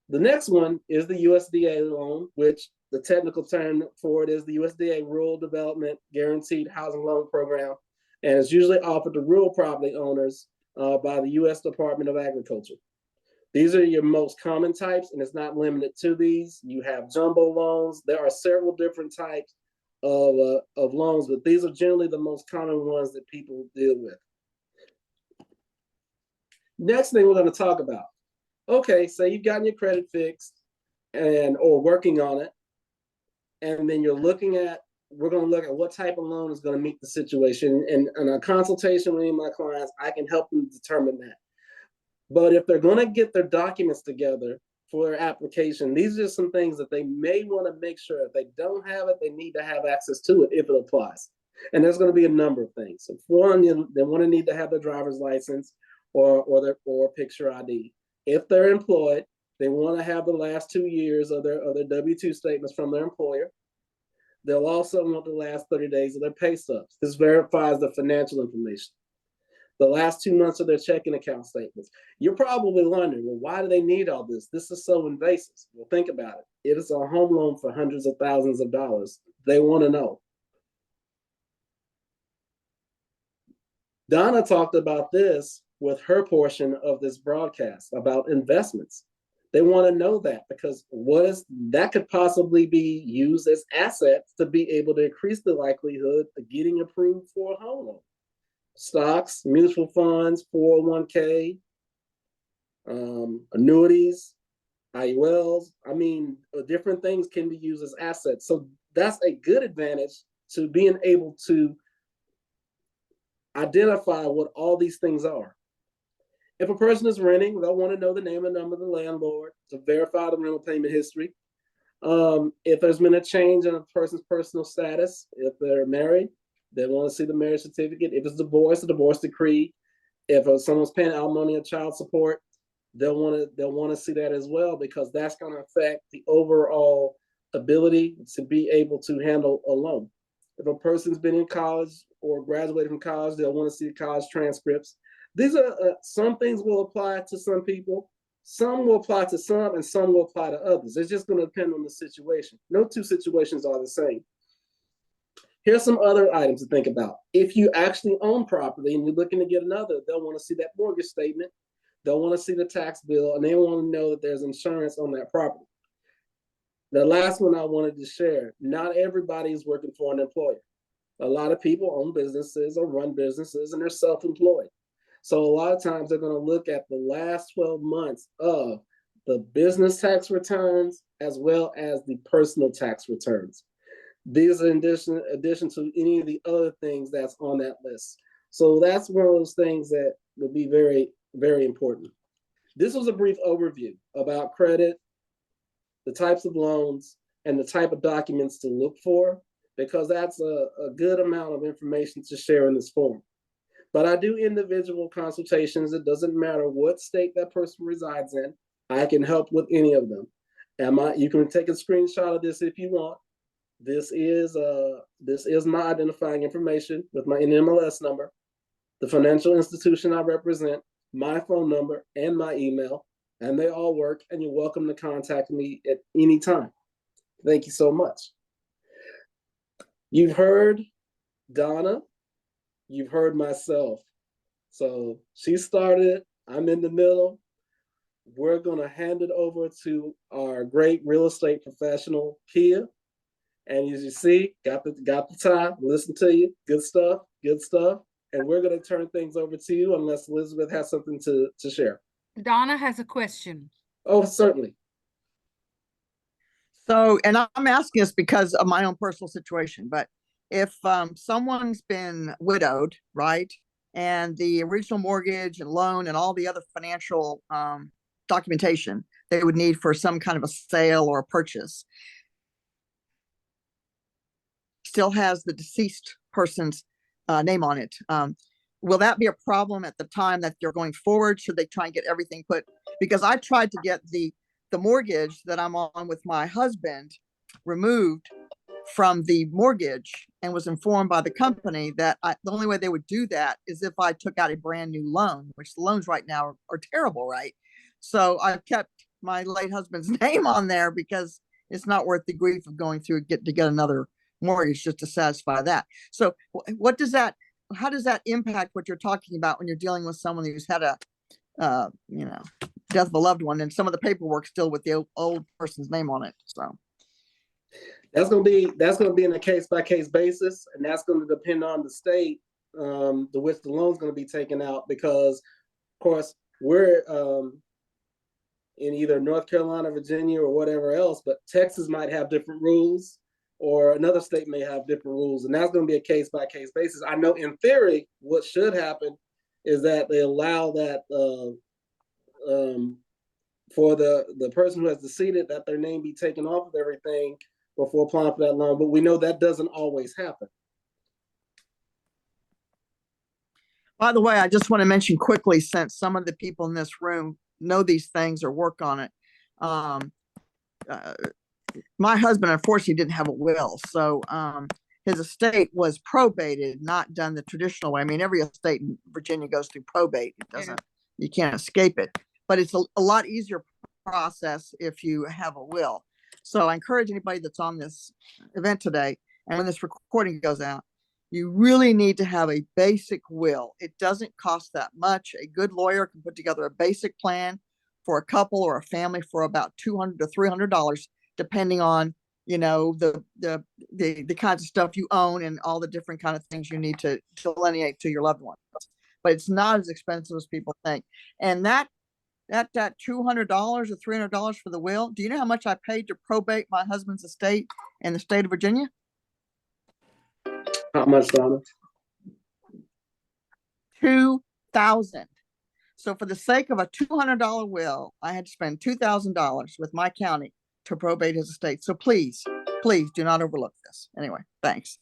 The next one is the USDA loan, which the technical term for it is the USDA Rural Development Guaranteed Housing Loan Program, and it's usually offered to rural property owners by the U.S. Department of Agriculture. These are your most common types, and it's not limited to these. You have jumbo loans. There are several different types of loans, but these are generally the most common ones that people deal with. Next thing we're going to talk about. Okay, say you've gotten your credit fixed or working on it, and then we're going to look at what type of loan is going to meet the situation. And in a consultation with any of my clients, I can help them determine that. But if they're going to get their documents together for their application, these are some things that they may want to make sure if they don't have it, they need to have access to it if it applies. And there's going to be a number of things. So one, they want to need to have their driver's license or picture ID. If they're employed, they want to have the last 2 years of their W-2 statements from their employer. They'll also want the last 30 days of their pay stubs. This verifies the financial information. The last 2 months of their checking account statements. You're probably wondering, well, why do they need all this? This is so invasive. Well, think about it. It is a home loan for hundreds of thousands of dollars. They want to know. Donna talked about this with her portion of this broadcast about investments. They want to know that because that could possibly be used as assets to be able to increase the likelihood of getting approved for a home loan. Stocks, mutual funds, 401k, annuities, IULs. I mean, different things can be used as assets. So that's a good advantage to being able to identify what all these things are. If a person is renting, they'll want to know the name and number of the landlord to verify the rental payment history. If there's been a change in a person's personal status, if they're married, they want to see the marriage certificate. If it's divorce, the divorce decree. If someone's paying alimony or child support, they'll want to see that as well, because that's going to affect the overall ability to be able to handle a loan. If a person's been in college or graduated from college, they'll want to see the college transcripts. These are some things will apply to some people, some will apply to some, and some will apply to others. It's just going to depend on the situation. No two situations are the same. Here's some other items to think about. If you actually own property and you're looking to get another, they'll want to see that mortgage statement. They'll want to see the tax bill, and they want to know that there's insurance on that property. The last one I wanted to share, not everybody is working for an employer. A lot of people own businesses or run businesses, and they're self-employed. So a lot of times they're going to look at the last 12 months of the business tax returns as well as the personal tax returns. These are in addition to any of the other things that's on that list. So that's one of those things that will be very, very important. This was a brief overview about credit, the types of loans, and the type of documents to look for, because that's a good amount of information to share in this forum. But I do individual consultations. It doesn't matter what state that person resides in. I can help with any of them. You can take a screenshot of this if you want. This is my identifying information with my NMLS number, the financial institution I represent, my phone number, and my email, and they all work, and you're welcome to contact me at any time. Thank you so much. You've heard Donna, you've heard myself. So she started, I'm in the middle. We're gonna hand it over to our great real estate professional, Kia. And as you see, got the time, listen to you, good stuff. And we're gonna turn things over to you unless Elizabeth has something to share. Donna has a question. Oh, certainly. So, and I'm asking this because of my own personal situation, but if someone's been widowed, right, and the original mortgage and loan and all the other financial documentation they would need for some kind of a sale or a purchase still has the deceased person's name on it, will that be a problem at the time that you're going forward? Should they try and get everything put? Because I tried to get the mortgage that I'm on with my husband removed from the mortgage and was informed by the company that the only way they would do that is if I took out a brand new loan, which the loans right now are terrible, right? So I've kept my late husband's name on there because it's not worth the grief of going through to get another mortgage just to satisfy that. So how does that impact what you're talking about when you're dealing with someone who's had a death of a loved one, and some of the paperwork still with the old person's name on it. So that's going to be in a case by case basis, and that's going to depend on the state to which the loan's going to be taken out, because of course we're in either North Carolina, Virginia, or whatever else, but Texas might have different rules, or another state may have different rules, and that's going to be a case by case basis. I know in theory what should happen is that they allow that for the person who has deceded, that their name be taken off of everything before applying for that loan, but we know that doesn't always happen. by the way, I just want to mention quickly, since some of the people in this room know these things or work on it. My husband, unfortunately, didn't have a will. So his estate was probated, not done the traditional way. I mean, every estate in Virginia goes through probate. It doesn't, you can't escape it, but it's a lot easier process if you have a will. So I encourage anybody that's on this event today, and when this recording goes out, you really need to have a basic will. It doesn't cost that much. A good lawyer can put together a basic plan for a couple or a family for about $200 to $300, depending on, you know, the kinds of stuff you own and all the different kind of things you need to delineate to your loved ones. But it's not as expensive as people think. And that $200 or $300 for the will, do you know how much I paid to probate my husband's estate in the state of Virginia? How much, Donna? $2,000. So for the sake of a $200 will, I had to spend $2,000 with my county to probate his estate. So please do not overlook this. Anyway, thanks.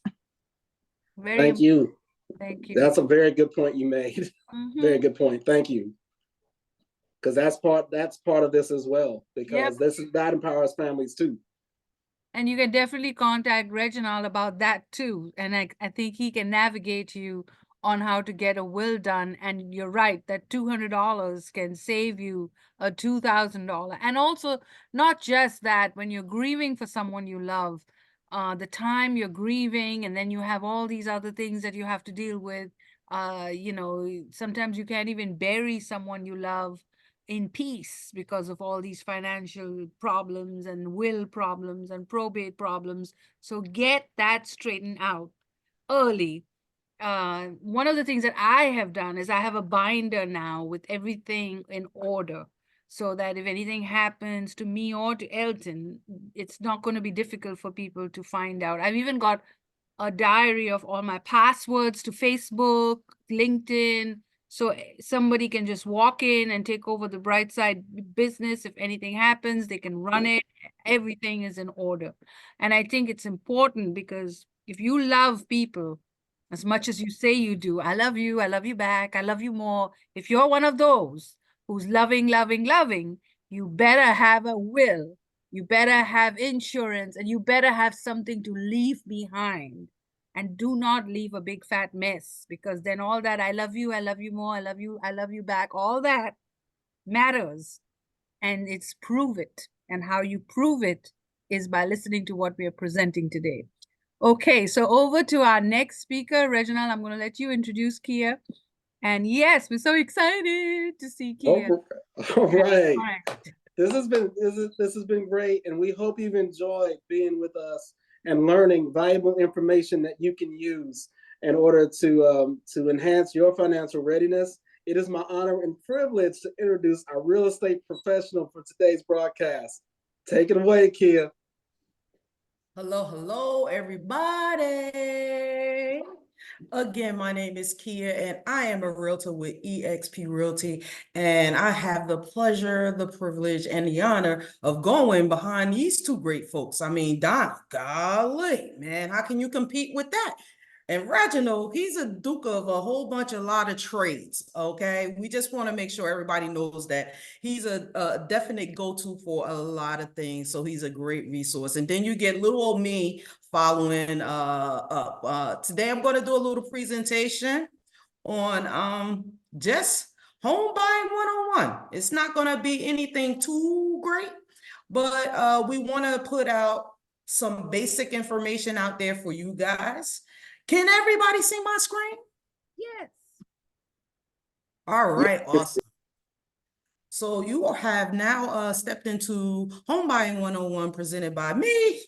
Thank you. Thank you. That's a very good point you made. Very good point. Thank you. Because that's part of this as well, because that empowers families too. And you can definitely contact Reginal about that too. And I think he can navigate you on how to get a will done. And you're right, that $200 can save you a $2,000. And also, not just that, when you're grieving for someone you love, the time you're grieving, and then you have all these other things that you have to deal with. You know, sometimes you can't even bury someone you love in peace because of all these financial problems and will problems and probate problems. So get that straightened out early. One of the things that I have done is I have a binder now with everything in order, so that if anything happens to me or to Elton, it's not going to be difficult for people to find out. I've even got a diary of all my passwords to Facebook, LinkedIn, so somebody can just walk in and take over the Brightside business. If anything happens, they can run it. Everything is in order. And I think it's important, because if you love people as much as you say you do, I love you back, I love you more. If you're one of those who's loving, you better have a will. You better have insurance, and you better have something to leave behind. And do not leave a big fat mess, because then all that I love you more, I love you back, all that matters. And it's prove it. And how you prove it is by listening to what we are presenting today. Okay, so over to our next speaker, Reginal. I'm going to let you introduce Kia. And yes, we're so excited to see Kia. All right. This has been great, and we hope you've enjoyed being with us and learning valuable information that you can use in order to enhance your financial readiness. It is my honor and privilege to introduce our real estate professional for today's broadcast. Take it away, Kia. Hello, everybody. Again, my name is Kia, and I am a realtor with eXp Realty, and I have the pleasure, the privilege, and the honor of going behind these two great folks. I mean, Donna, golly, man, how can you compete with that? And Reginal, he's a duke of a whole lot of trades, okay? We just want to make sure everybody knows that he's a definite go-to for a lot of things, so he's a great resource. And then you get little old me following up. Today I'm going to do a little presentation on just home buying 101. It's not going to be anything too great, but we want to put out some basic information out there for you guys. Can everybody see my screen? Yes. All right, awesome. So you have now stepped into Home Buying 101 presented by me.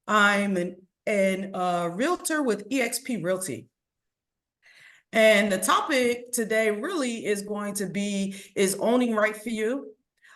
I'm an realtor with eXp Realty. And the topic today really is going to be, is owning right for you?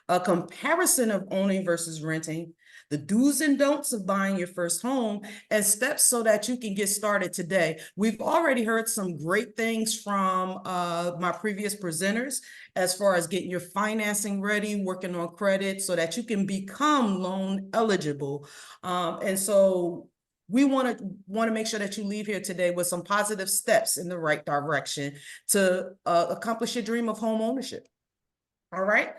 A comparison of owning versus renting, the do's and don'ts of buying your first home, and steps so that you can get started today. We've already heard some great things from my previous presenters as far as getting your financing ready, working on credit so that you can become loan eligible. And so we want to make sure that you leave here today with some positive steps in the right direction to accomplish your dream of home ownership. All right.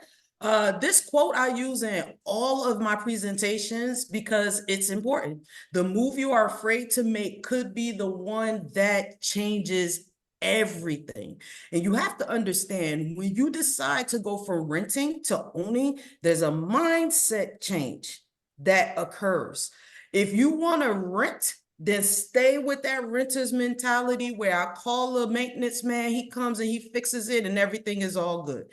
This quote I use in all of my presentations because it's important. The move you are afraid to make could be the one that changes everything. And you have to understand, when you decide to go from renting to owning, there's a mindset change that occurs. If you want to rent, then stay with that renter's mentality where I call a maintenance man, he comes and he fixes it and everything is all good.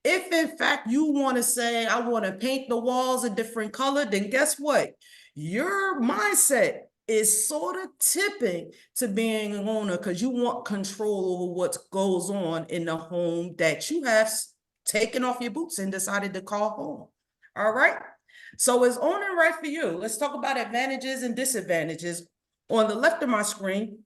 If in fact you want to say, I want to paint the walls a different color, then guess what? Your mindset is sort of tipping to being an owner because you want control over what goes on in the home that you have taken off your boots and decided to call home. All right. So is owning right for you? Let's talk about advantages and disadvantages. On the left of my screen,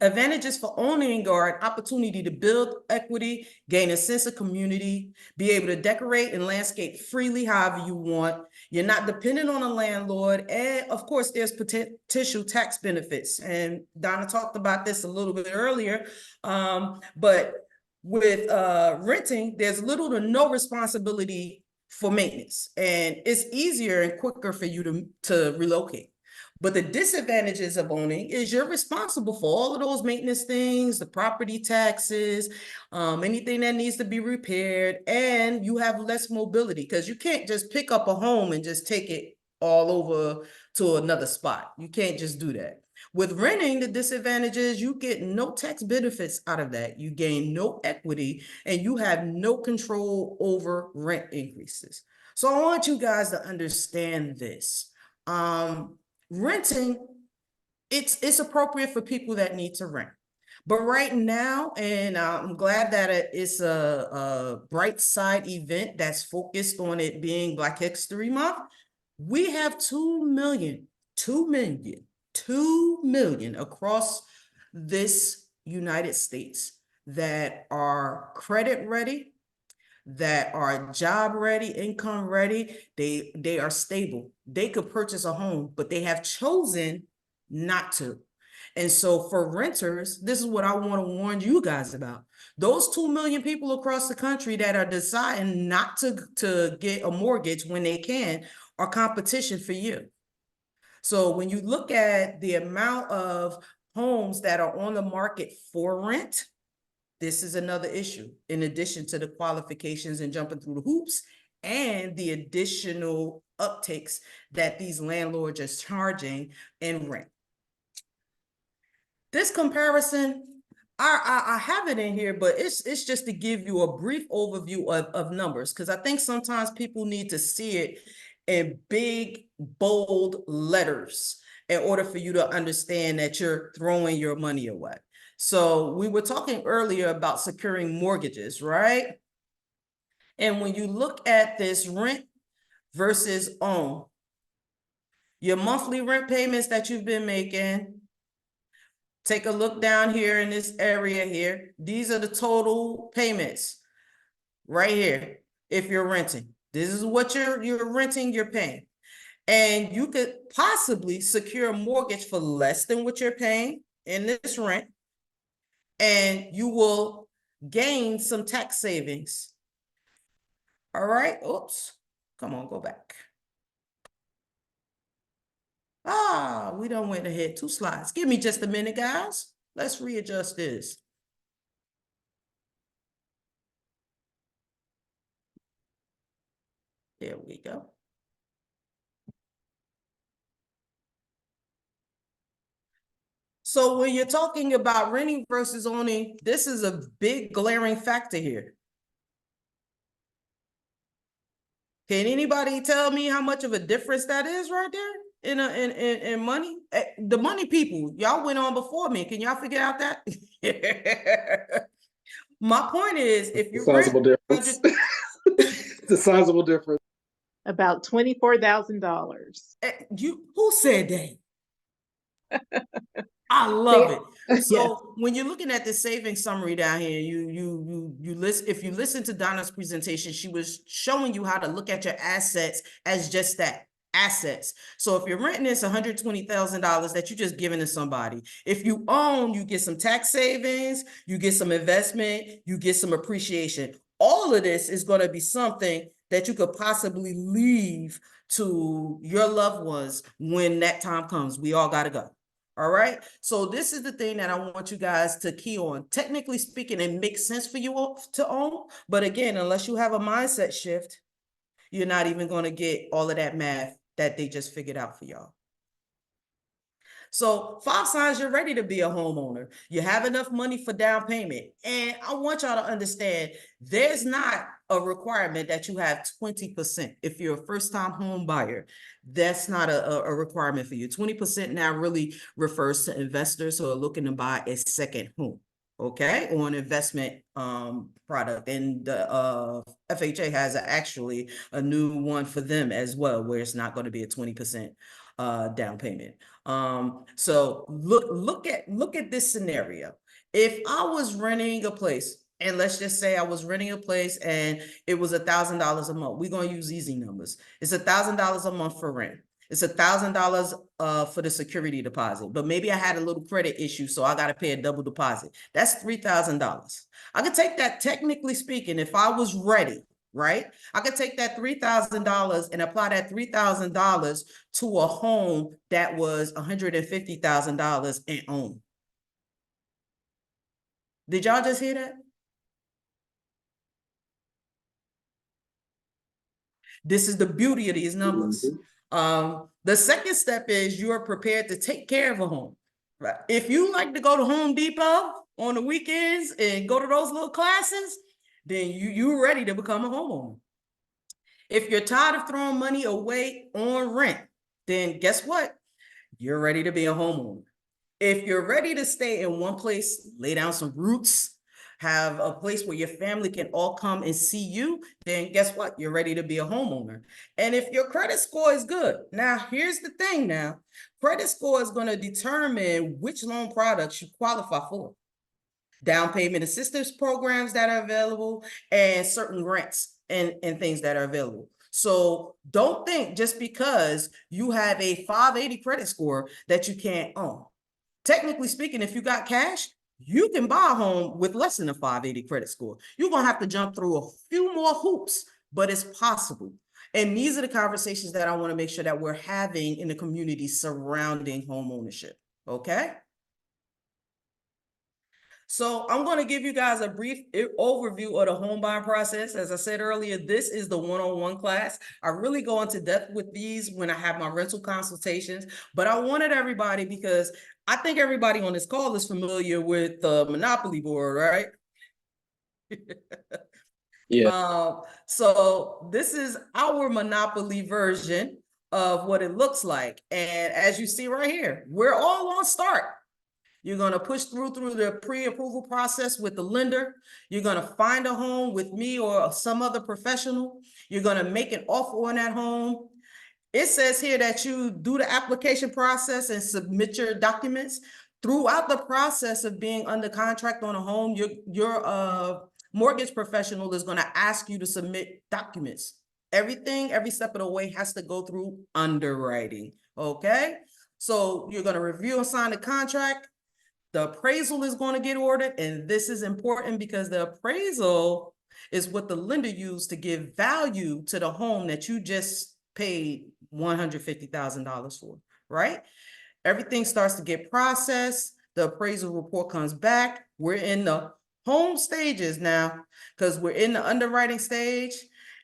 advantages for owning are an opportunity to build equity, gain a sense of community, be able to decorate and landscape freely however you want. You're not dependent on a landlord. And of course, there's potential tax benefits. And Donna talked about this a little bit earlier. But with renting, there's little to no responsibility for maintenance. And it's easier and quicker for you to relocate. But the disadvantages of owning is you're responsible for all of those maintenance things, the property taxes, anything that needs to be repaired, and you have less mobility because you can't just pick up a home and just take it all over to another spot. You can't just do that. With renting, the disadvantage is you get no tax benefits out of that. You gain no equity and you have no control over rent increases. So I want you guys to understand this. Renting, it's appropriate for people that need to rent. But right now, and I'm glad that it's a Brightside event that's focused on it being Black History Month. We have 2 million across this United States that are credit ready, that are job ready, income ready. They are stable. They could purchase a home, but they have chosen not to. And so for renters, this is what I want to warn you guys about. Those 2 million people across the country that are deciding not to get a mortgage when they can are competition for you. So when you look at the amount of homes that are on the market for rent, this is another issue, in addition to the qualifications and jumping through the hoops and the additional uptakes that these landlords are charging in rent. This comparison, I have it in here, but it's just to give you a brief overview of numbers, because I think sometimes people need to see it in big, bold letters in order for you to understand that you're throwing your money away. So we were talking earlier about securing mortgages, right? And when you look at this rent versus own, your monthly rent payments that you've been making, take a look down here in this area here. These are the total payments right here. If you're renting, this is what you're renting, you're paying. And you could possibly secure a mortgage for less than what you're paying in this rent, and you will gain some tax savings. All right, oops, come on, go back. We done went ahead 2 slides. Give me just a minute, guys. Let's readjust this. There we go. So when you're talking about renting versus owning, this is a big glaring factor here. Can anybody tell me how much of a difference that is right there in money? The money people, y'all went on before me. Can y'all figure out that? My point is, if you Sizable rent difference. It's a sizable difference. About $24,000. who said that? I love it. So when you're looking at the savings summary down here, you listen. If you listen to Donna's presentation, she was showing you how to look at your assets as just that, assets. So if you're renting this $120,000 that you're just giving to somebody, if you own, you get some tax savings, you get some investment, you get some appreciation. All of this is going to be something that you could possibly leave to your loved ones when that time comes. We all got to go. All right. So this is the thing that I want you guys to key on. Technically speaking, it makes sense for you to own. But again, unless you have a mindset shift, you're not even going to get all of that math that they just figured out for y'all. So 5 signs you're ready to be a homeowner. You have enough money for down payment. And I want y'all to understand there's not a requirement that you have 20%. If you're a first-time home buyer, that's not a requirement for you. 20% now really refers to investors who are looking to buy a second home. Okay, or an investment product, and the FHA has actually a new one for them as well, where it's not going to be a 20% down payment. So look at this scenario. If I was renting a place, and let's just say I was renting a place and it was $1,000 a month. We're gonna use easy numbers. It's $1,000 a month for rent. It's $1,000 for the security deposit, but maybe I had a little credit issue, so I got to pay a double deposit. That's $3,000. I could take that, technically speaking, if I was ready, right? I could take that $3,000 and apply that $3,000 to a home that was $150,000 and own. Did y'all just hear that? This is the beauty of these numbers. The second step is you are prepared to take care of a home. Right? If you like to go to Home Depot on the weekends and go to those little classes, then you're ready to become a homeowner. If you're tired of throwing money away on rent, then guess what? You're ready to be a homeowner. If you're ready to stay in one place, lay down some roots, have a place where your family can all come and see you, then guess what? You're ready to be a homeowner. And if your credit score is good, now here's the thing now, credit score is going to determine which loan products you qualify for. Down payment assistance programs that are available and certain grants and things that are available. So don't think just because you have a 580 credit score that you can't own. Technically speaking, if you got cash, you can buy a home with less than a 580 credit score. You're going to have to jump through a few more hoops, but it's possible. And these are the conversations that I want to make sure that we're having in the community surrounding home ownership. Okay. So I'm going to give you guys a brief overview of the home buying process. As I said earlier, this is the one-on-one class. I really go into depth with these when I have my rental consultations, but I wanted everybody, because I think everybody on this call is familiar with the Monopoly board, right? Yeah. So this is our Monopoly version of what it looks like. And as you see right here, we're all on start. You're going to push through the pre-approval process with the lender. You're going to find a home with me or some other professional. You're going to make an offer on that home. It says here that you do the application process and submit your documents. Throughout the process of being under contract on a home, your mortgage professional is going to ask you to submit documents. Everything, every step of the way has to go through underwriting, okay? So you're going to review and sign the contract. The appraisal is going to get ordered, and this is important because the appraisal is what the lender used to give value to the home that you just paid $150,000 for, right? Everything starts to get processed. The appraisal report comes back. We're in the home stages now because we're in the underwriting stage.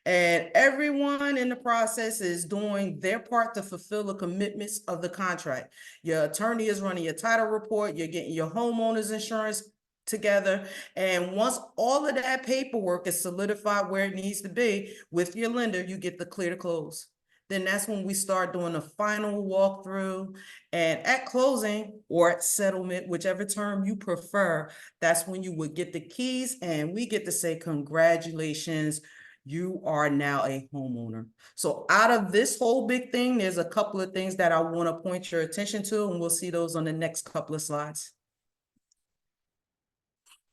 And everyone in the process is doing their part to fulfill the commitments of the contract. Your attorney is running your title report. You're getting your homeowner's insurance together. And once all of that paperwork is solidified where it needs to be with your lender, you get the clear to close. Then that's when we start doing the final walkthrough. And at closing or at settlement, whichever term you prefer, that's when you would get the keys and we get to say, congratulations, you are now a homeowner. So out of this whole big thing, there's a couple of things that I want to point your attention to, and we'll see those on the next couple of slides.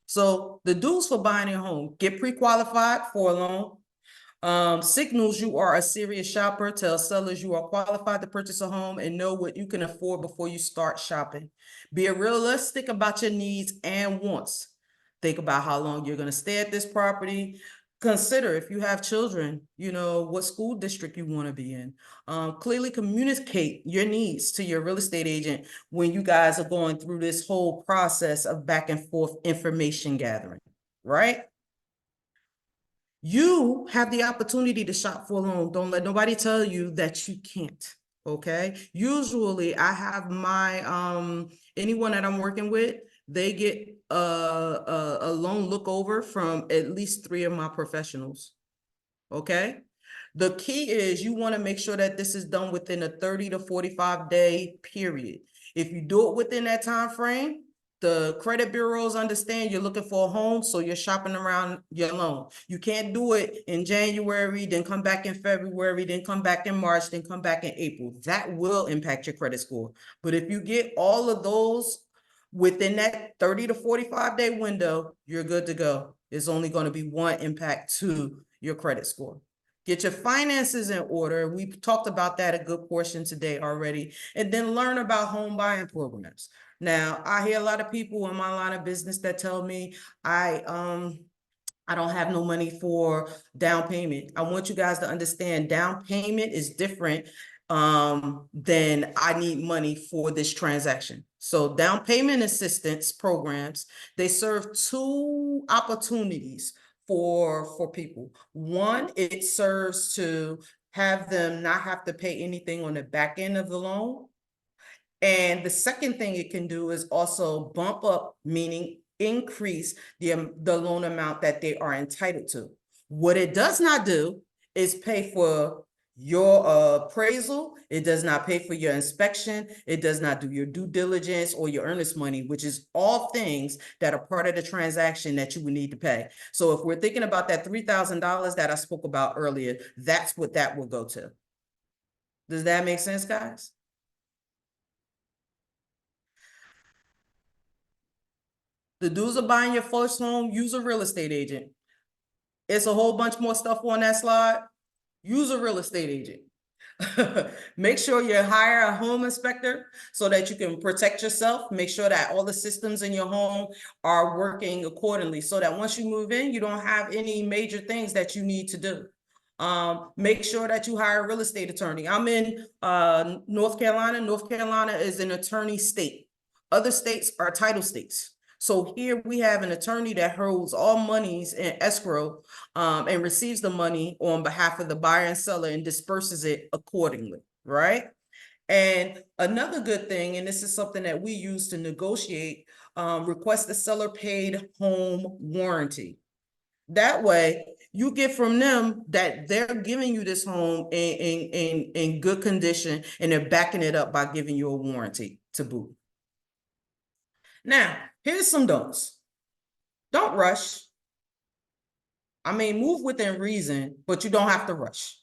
So the dues for buying a home: get pre-qualified for a loan. Signals you are a serious shopper. Tell sellers you are qualified to purchase a home and know what you can afford before you start shopping. Be realistic about your needs and wants. Think about how long you're going to stay at this property. Consider, if you have children, what school district you want to be in. Clearly communicate your needs to your real estate agent when you guys are going through this whole process of back and forth information gathering, right? You have the opportunity to shop for a loan. Don't let nobody tell you that you can't. Okay. Usually I have my anyone that I'm working with, they get a loan look over from at least 3 of my professionals. Okay. The key is you want to make sure that this is done within a 30 to 45 day period. If you do it within that time frame, the credit bureaus understand you're looking for a home, so you're shopping around your loan. You can't do it in January, then come back in February, then come back in March, then come back in April. That will impact your credit score. But if you get all of those within that 30 to 45 day window, you're good to go. It's only going to be one impact to your credit score. Get your finances in order. We've talked about that a good portion today already. And then learn about home buying programs. Now, I hear a lot of people in my line of business that tell me, I don't have no money for down payment. I want you guys to understand down payment is different than I need money for this transaction. So down payment assistance programs, they serve 2 opportunities for people. One, it serves to have them not have to pay anything on the back end of the loan. And the second thing it can do is also bump up, meaning increase the loan amount that they are entitled to. What it does not do is pay for your appraisal. It does not pay for your inspection. It does not do your due diligence or your earnest money, which is all things that are part of the transaction that you would need to pay. So if we're thinking about that $3,000 that I spoke about earlier, that's what that will go to. Does that make sense, guys? The dues of buying your first home: use a real estate agent. It's a whole bunch more stuff on that slide. Use a real estate agent. Make sure you hire a home inspector so that you can protect yourself. Make sure that all the systems in your home are working accordingly so that once you move in, you don't have any major things that you need to do. Make sure that you hire a real estate attorney. I'm in North Carolina. North Carolina is an attorney state. Other states are title states. So here we have an attorney that holds all monies in escrow and receives the money on behalf of the buyer and seller and disperses it accordingly, right? And another good thing, and this is something that we use to negotiate, request the seller paid home warranty. That way you get from them that they're giving you this home in good condition and they're backing it up by giving you a warranty to boot. Now, here's some don'ts. Don't rush. I mean, move within reason, but you don't have to rush.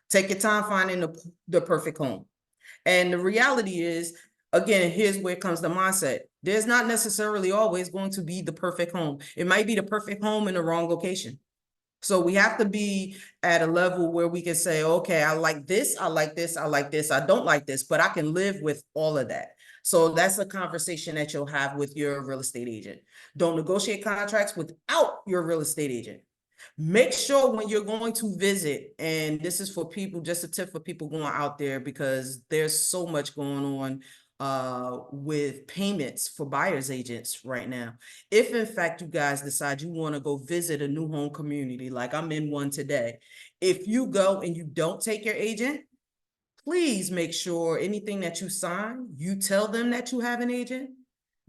Take your time finding the perfect home. And the reality is, again, here's where it comes to mindset. There's not necessarily always going to be the perfect home. It might be the perfect home in the wrong location. So we have to be at a level where we can say, okay, I like this, I like this, I like this, I don't like this, but I can live with all of that. So that's a conversation that you'll have with your real estate agent. Don't negotiate contracts without your real estate agent. Make sure when you're going to visit, and this is for people, just a tip for people going out there, because there's so much going on with payments for buyer's agents right now. If in fact you guys decide you want to go visit a new home community, like I'm in one today, if you go and you don't take your agent, please make sure anything that you sign, you tell them that you have an agent.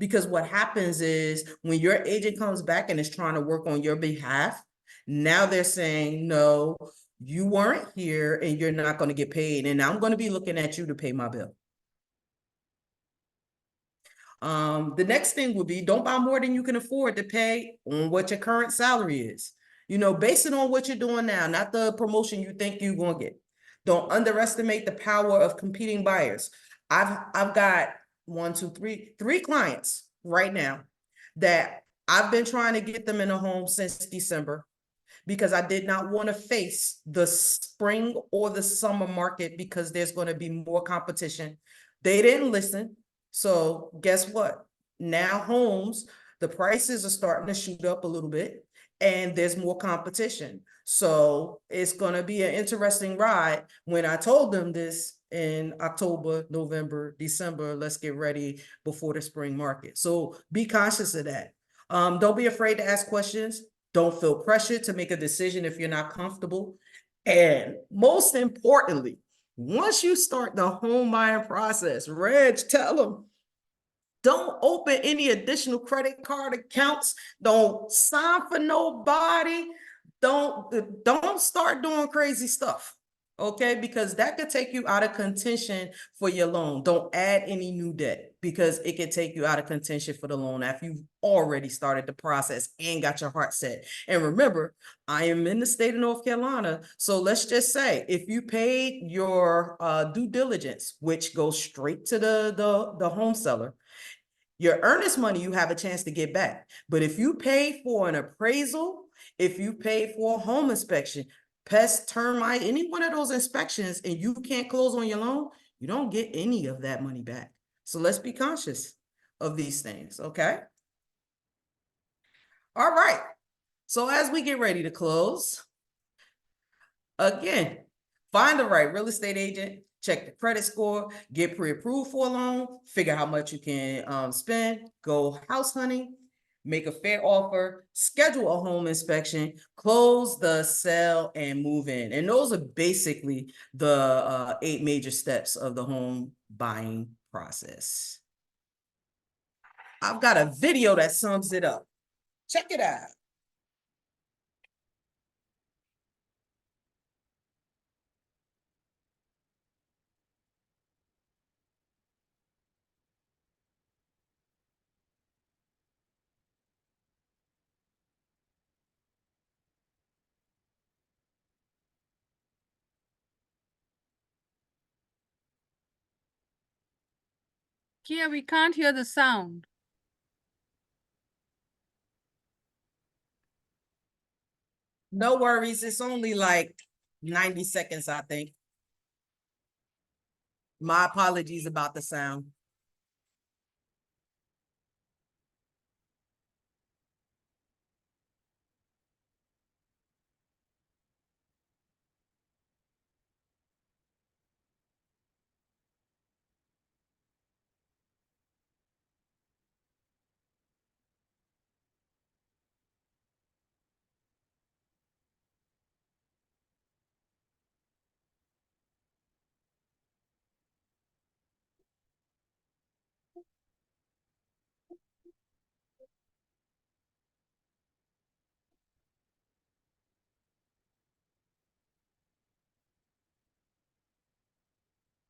Because what happens is when your agent comes back and is trying to work on your behalf, now they're saying, no, you weren't here and you're not going to get paid. And I'm going to be looking at you to pay my bill. The next thing would be, don't buy more than you can afford to pay on what your current salary is. You know, base it on what you're doing now, not the promotion you think you're going to get. Don't underestimate the power of competing buyers. I've got three clients right now that I've been trying to get them in a home since December because I did not want to face the spring or the summer market because there's going to be more competition. They didn't listen. So guess what? Now homes, the prices are starting to shoot up a little bit and there's more competition. So it's going to be an interesting ride. When I told them this in October, November, December, let's get ready before the spring market. So be conscious of that. Don't be afraid to ask questions. Don't feel pressured to make a decision if you're not comfortable. And most importantly, once you start the home buying process, Reg, tell them, don't open any additional credit card accounts. Don't sign for nobody. Don't start doing crazy stuff. Okay, because that could take you out of contention for your loan. Don't add any new debt because it could take you out of contention for the loan after you've already started the process and got your heart set. And remember, I am in the state of North Carolina. So let's just say if you paid your due diligence, which goes straight to the home seller, your earnest money, you have a chance to get back. But if you pay for an appraisal, if you pay for a home inspection, pest, termite, any one of those inspections, and you can't close on your loan, you don't get any of that money back. So let's be conscious of these things, okay? All right. So as we get ready to close, again, find the right real estate agent, check the credit score, get pre-approved for a loan, figure how much you can spend, go house hunting, make a fair offer, schedule a home inspection, close the sale, and move in. And those are basically the 8 major steps of the home buying process. I've got a video that sums it up. Check it out. Kia, we can't hear the sound. No worries. It's only like 90 seconds, I think. My apologies about the sound.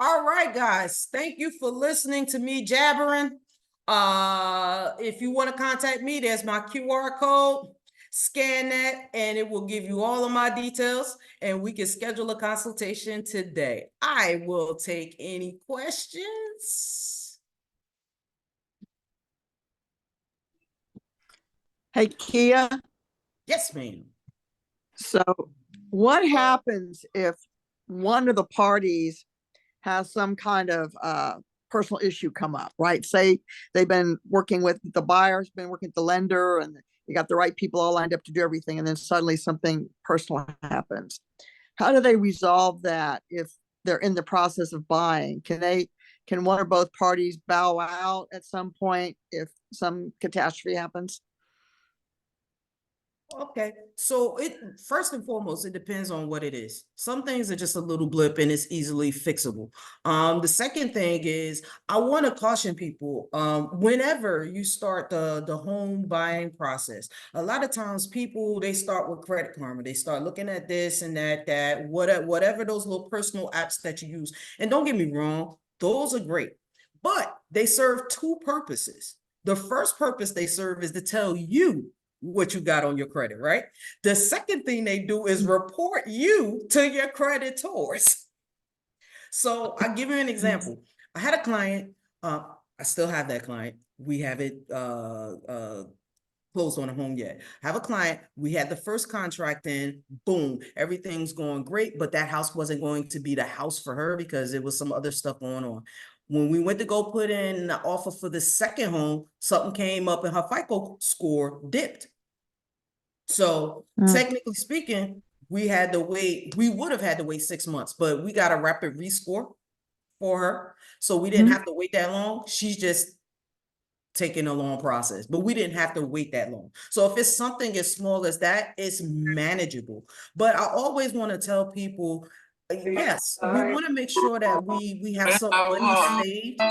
All right, guys. Thank you for listening to me jabbering. If you want to contact me, there's my QR code. Scan that and it will give you all of my details and we can schedule a consultation today. I will take any questions. Hey, Kia. Yes, ma'am. So what happens if one of the parties has some kind of personal issue come up, right? Say they've been working with the buyers, been working with the lender, and you got the right people all lined up to do everything, and then suddenly something personal happens. How do they resolve that if they're in the process of buying? Can one or both parties bow out at some point if some catastrophe happens? Okay, so it first and foremost, it depends on what it is. Some things are just a little blip and it's easily fixable. The second thing is I want to caution people, whenever you start the home buying process, a lot of times people they start with Credit Karma. They start looking at this and that, whatever those little personal apps that you use. And don't get me wrong, those are great, but they serve two purposes. The first purpose they serve is to tell you what you got on your credit, right? The second thing they do is report you to your creditors. So I'll give you an example. I had a client, I still have that client. We haven't closed on a home yet. I have a client, we had the first contract in, boom, everything's going great, but that house wasn't going to be the house for her because there was some other stuff going on. When we went to go put in the offer for the second home, something came up and her FICO score dipped. So technically speaking, we would have had to wait 6 months, but we got a rapid rescore for her. So we didn't have to wait that long. She's just taking a long process, but we didn't have to wait that long. So if it's something as small as that, it's manageable. But I always want to tell people, yes, we want to make sure that we have some money saved.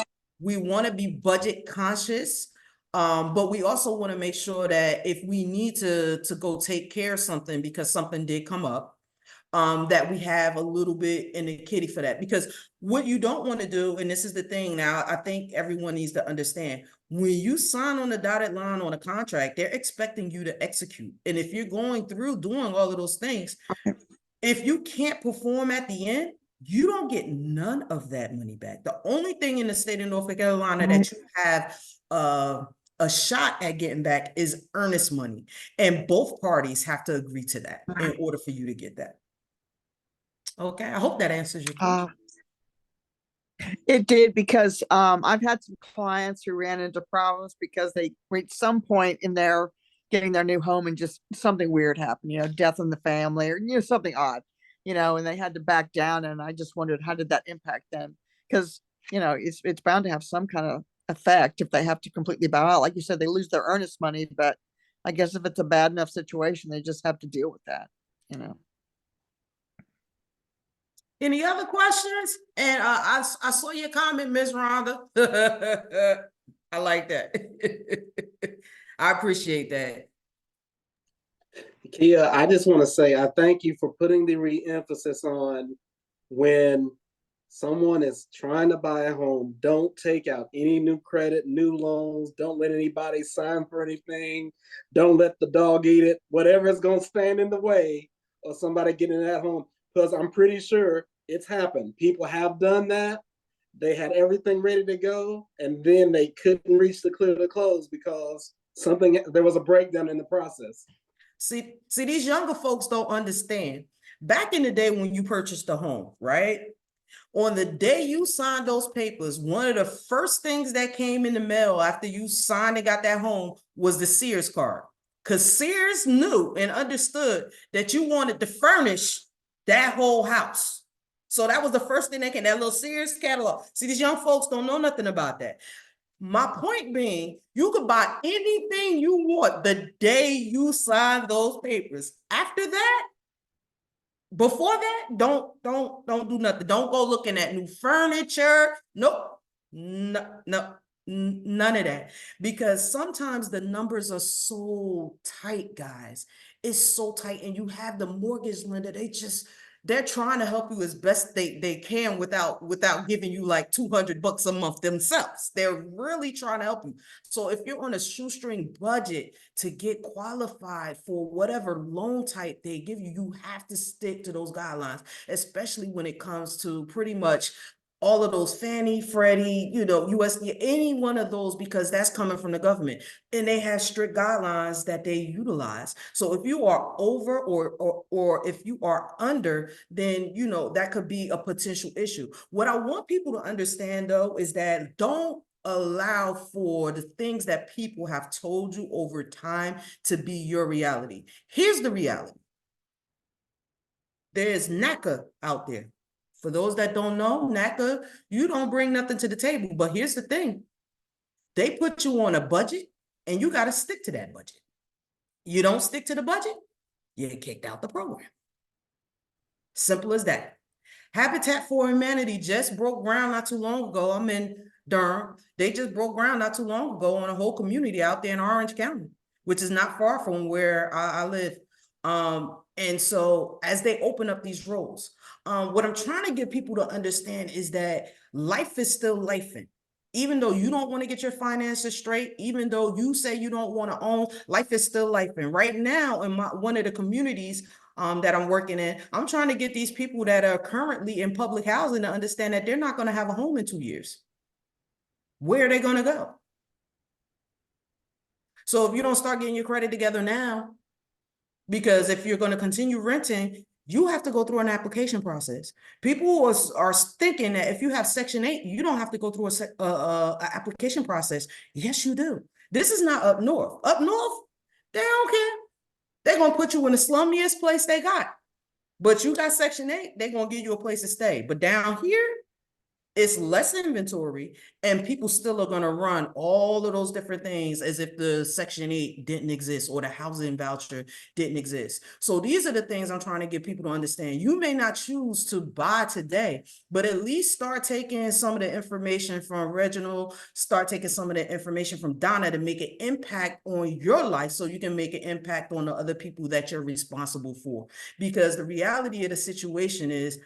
We want to be budget conscious. But we also want to make sure that if we need to go take care of something because something did come up, that we have a little bit in the kitty for that. Because what you don't want to do, and this is the thing now, I think everyone needs to understand, when you sign on the dotted line on a contract, they're expecting you to execute. And if you're going through doing all of those things, if you can't perform at the end, you don't get none of that money back. The only thing in the state of North Carolina that you have a shot at getting back is earnest money. And both parties have to agree to that in order for you to get that. Okay, I hope that answers your question. It did, because I've had some clients who ran into problems because they reached some point in their getting their new home and just something weird happened, death in the family, or something odd, and they had to back down. And I just wondered, how did that impact them? Because it's bound to have some kind of effect if they have to completely bow out. Like you said, they lose their earnest money, but I guess if it's a bad enough situation, they just have to deal with that. Any other questions? And I saw your comment, Ms. Rhonda. I like that. I appreciate that. Kia, I just want to say I thank you for putting the re-emphasis on when someone is trying to buy a home, don't take out any new credit, new loans, don't let anybody sign for anything, don't let the dog eat it, whatever is going to stand in the way of somebody getting that home. Because I'm pretty sure it's happened. People have done that. They had everything ready to go, and then they couldn't reach the clear to close because there was a breakdown in the process. See, these younger folks don't understand. Back in the day when you purchased a home, right? On the day you signed those papers, one of the first things that came in the mail after you signed and got that home was the Sears card. Because Sears knew and understood that you wanted to furnish that whole house. So that was the first thing that came, that little Sears catalog. See, these young folks don't know nothing about that. My point being, you could buy anything you want the day you sign those papers. After that, before that, don't do nothing. Don't go looking at new furniture. Nope. No, none of that. Because sometimes the numbers are so tight, guys. It's so tight. And you have the mortgage lender, they're trying to help you as best they can without giving you like $200 a month themselves. They're really trying to help you. So if you're on a shoestring budget to get qualified for whatever loan type they give you, you have to stick to those guidelines, especially when it comes to pretty much all of those Fannie, Freddie, USD, any one of those, because that's coming from the government and they have strict guidelines that they utilize. So if you are over or if you are under, then, that could be a potential issue. What I want people to understand though, is that don't allow for the things that people have told you over time to be your reality. Here's the reality. There is NACA out there. For those that don't know, NACA, you don't bring nothing to the table. But here's the thing. They put you on a budget and you got to stick to that budget. You don't stick to the budget, you get kicked out the program. Simple as that. Habitat for Humanity just broke ground not too long ago. I'm in Durham. They just broke ground not too long ago on a whole community out there in Orange County, which is not far from where I live. And so as they open up these roles, what I'm trying to get people to understand is that life is still lifing. Even though you don't want to get your finances straight, even though you say you don't want to own, life is still lifing. Right now in one of the communities that I'm working in, I'm trying to get these people that are currently in public housing to understand that they're not going to have a home in 2 years. Where are they going to go? So if you don't start getting your credit together now, because if you're going to continue renting, you have to go through an application process. People are thinking that if you have Section 8, you don't have to go through a application process. Yes, you do. This is not up north. Up north, they don't care. They're going to put you in the slummiest place they got. But you got Section 8, they're going to give you a place to stay. But down here, it's less inventory, and people still are going to run all of those different things as if the Section 8 didn't exist or the housing voucher didn't exist. So these are the things I'm trying to get people to understand. You may not choose to buy today, but at least start taking some of the information from Reginal, start taking some of the information from Donna to make an impact on your life so you can make an impact on the other people that you're responsible for. Because the reality of the situation is,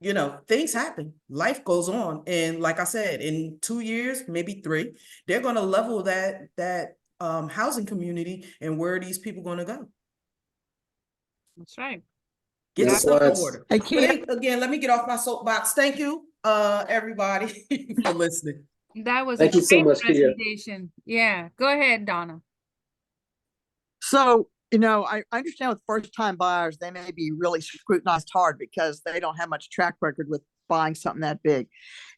you know, things happen, life goes on. And like I said, in 2 years, maybe 3, they're going to level that housing community. And where are these people going to go? That's right. Get Yeah, stuff in so order. Hey, But Kia, again, let me get off my soapbox. Thank you, everybody, for listening. That was a thank you so great much, Kia. presentation. Yeah, go ahead, Donna. so, I understand with first-time buyers, they may be really scrutinized hard because they don't have much track record with buying something that big.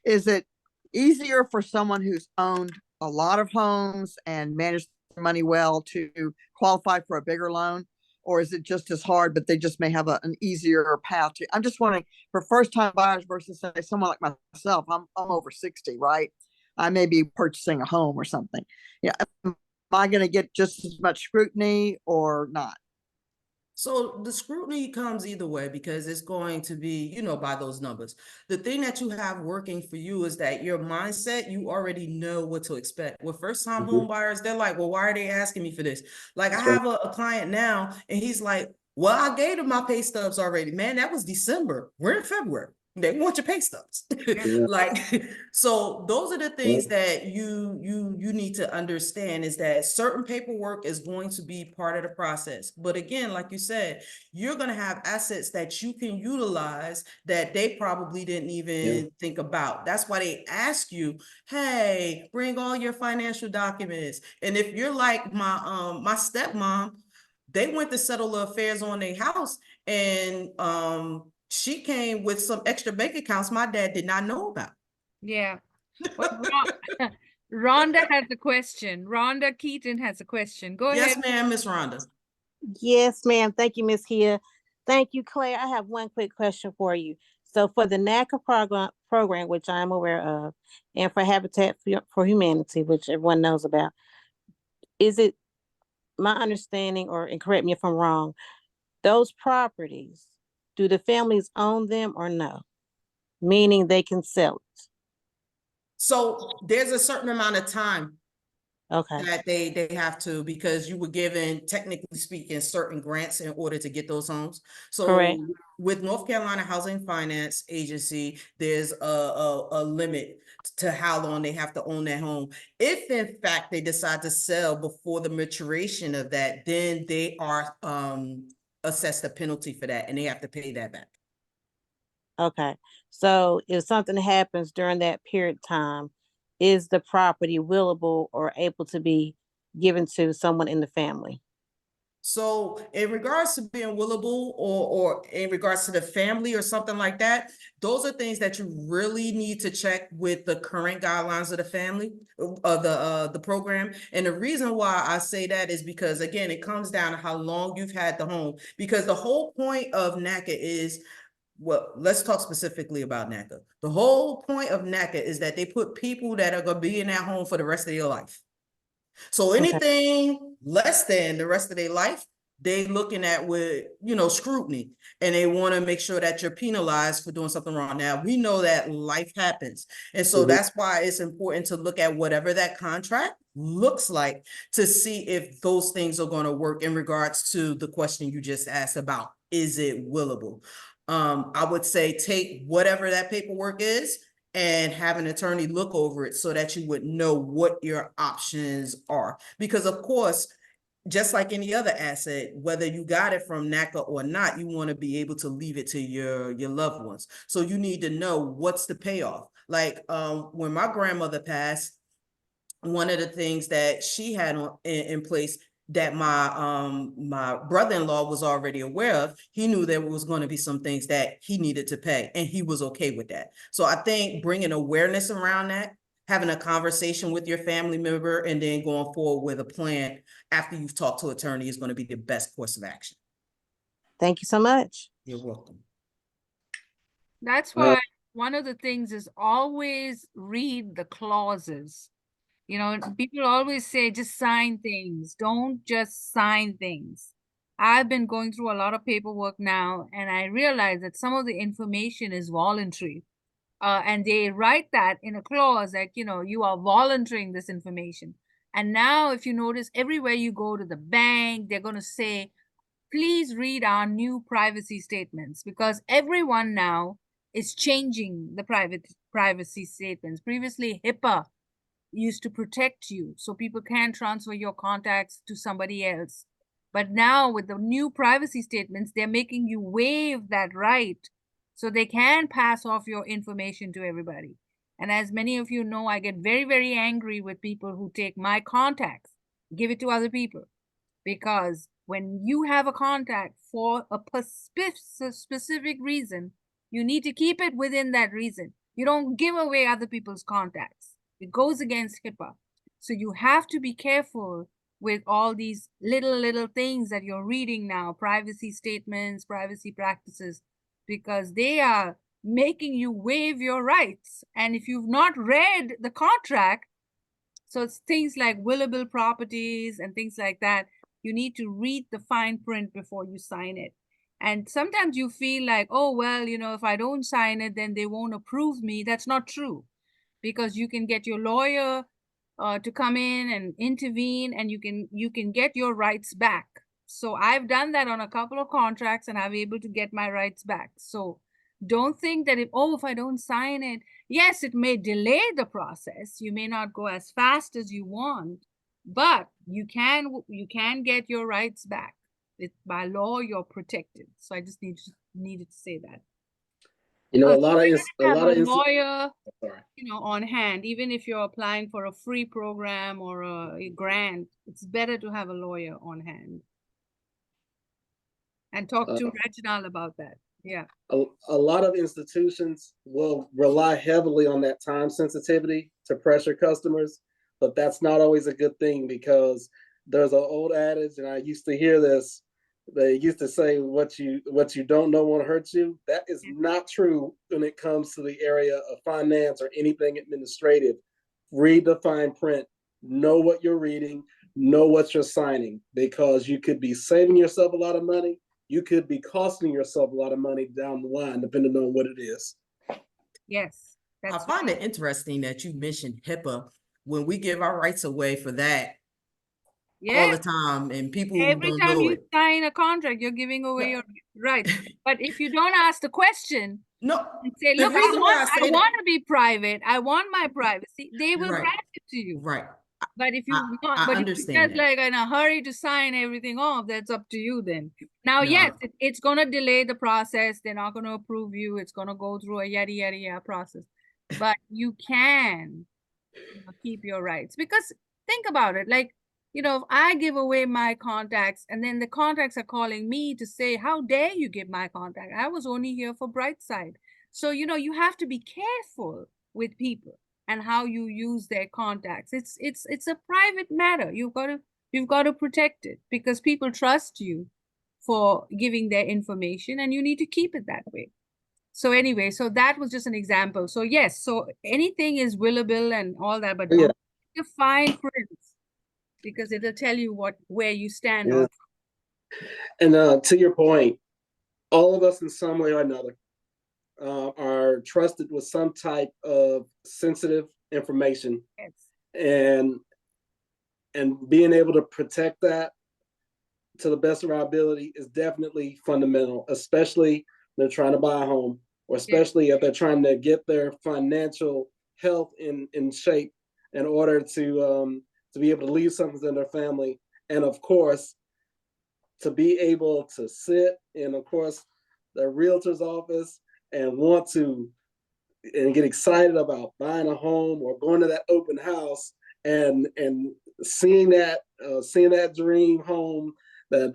Is it easier for someone who's owned a lot of homes and managed their money well to qualify for a bigger loan? Or is it just as hard, but they just may have an easier path to? I'm just wondering, for first-time buyers versus, say, someone like myself, I'm over 60, right? I may be purchasing a home or something. Yeah, am I going to get just as much scrutiny or not? So the scrutiny comes either way because it's going to be, by those numbers. The thing that you have working for you is that your mindset, you already know what to expect. With first-time home buyers, they're like, well, why are they asking me for this? Like, I have a client now, and he's like, well, I gave them my pay stubs already. Man, that was December. We're in February. They want your pay stubs. Yeah. Like, so those are the things that you need to understand, is that certain paperwork is going to be part of the process. But again, like you said, you're going to have assets that you can utilize that they probably didn't even think about. That's why they ask you, hey, bring all your financial documents. And if you're like my stepmom, they went to settle the affairs on their house, and she came with some extra bank accounts my dad did not know about. Yeah. Well, Rhonda has a question. Rhonda Keaton has a question. Go Yes, ahead. ma'am, Miss Rhonda. Yes, ma'am. Thank you, Miss Kia. Thank you, Claire. I have one quick question for you. So for the NACA program, which I'm aware of, and for Habitat for Humanity, which everyone knows about, is it my understanding, and correct me if I'm wrong, those properties, do the families own them or no? Meaning they can sell it. So there's a certain amount of time Okay. that they have to, because you were given, technically speaking, certain grants in order to get those homes. So Correct. with North Carolina Housing Finance Agency, there's a limit to how long they have to own that home. If in fact they decide to sell before the maturation of that, then they are assessed a penalty for that, and they have to pay that back. Okay. So if something happens during that period of time, is the property willable or able to be given to someone in the family? So in regards to being willable, or in regards to the family or something like that, those are things that you really need to check with the current guidelines of the family, of the program. And the reason why I say that is because, again, it comes down to how long you've had the home. Because the whole point of NACA is, well, let's talk specifically about NACA. The whole point of NACA is that they put people that are going to be in that home for the rest of their life. So anything less than the rest of their life, they looking at with, you know, scrutiny, and they want to make sure that you're penalized for doing something wrong. Now, we know that life happens. And so that's why it's important to look at whatever that contract looks like to see if those things are going to work in regards to the question you just asked about, is it willable? I would say take whatever that paperwork is and have an attorney look over it so that you would know what your options are. Because of course, just like any other asset, whether you got it from NACA or not, you want to be able to leave it to your loved ones. So you need to know what's the payoff. Like when my grandmother passed, one of the things that she had in place that my brother-in-law was already aware of, he knew there was going to be some things that he needed to pay, and he was okay with that. So I think bringing awareness around that, having a conversation with your family member, and then going forward with a plan after you've talked to an attorney is going to be the best course of action. Thank you so much. You're welcome. That's why one of the things is always read the clauses. You know, people always say just sign things. Don't just sign things. I've been going through a lot of paperwork now, and I realize that some of the information is voluntary. And they write that in a clause like, you know, you are volunteering this information. And now if you notice, everywhere you go to the bank, they're going to say, please read our new privacy statements, because everyone now is changing the privacy statements. Previously, HIPAA used to protect you, so people can't transfer your contacts to somebody else. But now with the new privacy statements, they're making you waive that right, so they can pass off your information to everybody. And as many of you know, I get very, very angry with people who take my contacts, give it to other people. Because when you have a contact for a specific reason, you need to keep it within that reason. You don't give away other people's contacts. It goes against HIPAA. So you have to be careful with all these little things that you're reading now, privacy statements, privacy practices, because they are making you waive your rights. And if you've not read the contract, so it's things like willable properties and things like that, you need to read the fine print before you sign it. And sometimes you feel like, oh, well, you know, if I don't sign it, then they won't approve me. That's not true, because you can get your lawyer to come in and intervene, and you can get your rights back. So I've done that on a couple of contracts, and I'm able to get my rights back. So don't think that if I don't sign it, yes, it may delay the process. You may not go as fast as you want, but you can get your rights back. By law, you're protected. So I just needed to say that. You know, a lot of lawyer, sorry. you know, on hand. Even if you're applying for a free program or a grant, it's better to have a lawyer on hand. And talk to Reginal about that. Yeah. A lot of institutions will rely heavily on that time sensitivity to pressure customers, but that's not always a good thing, because there's an old adage, and I used to hear this. They used to say, what you don't know won't hurt you. That is not true when it comes to the area of finance or anything administrative. Read the fine print, know what you're reading, know what you're signing, because you could be saving yourself a lot of money. You could be costing yourself a lot of money down the line, depending on what it is. Yes. I find it interesting that you mentioned HIPAA when we give our rights away for that all the time, and people every don't time know you it. sign a contract, you're giving away your rights. But if you don't ask the question, no, and say, look, I want to be private, I want my privacy, they will grant it to you. Right. But if you I but if understand you're just that. like in a hurry to sign everything off, that's up to you then. Now, No. yes, it's going to delay the process. They're not going to approve you. It's going to go through a yada process. But you can keep your rights, because think about it. Like, you know, if I give away my contacts and then the contacts are calling me to say, how dare you give my contact? I was only here for Brightside. So, you know, you have to be careful with people and how you use their contacts. It's a private matter. You've got to protect it, because people trust you for giving their information, and you need to keep it that way. So anyway, so that was just an example. So yes, so anything is willable and all that, but don't define prints, because it'll tell you where you stand on. And to your point, all of us in some way or another are trusted with some type of sensitive information, Yes. and being able to protect that to the best of our ability is definitely fundamental, especially when they're trying to buy a home, or especially if they're trying to get their financial health in shape in order to be able to leave something in their family. And of course, to be able to sit in, of course, the realtor's office and want to and get excited about buying a home or going to that open house and seeing that dream home that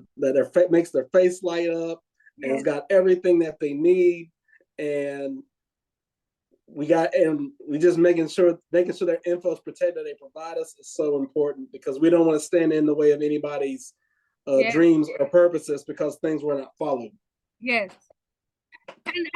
makes their face light up, and it's got everything that they need, and we just making sure their info is protected, they provide us, is so important, because we don't want to stand in the way of anybody's dreams or purposes because things were not followed. Yes. And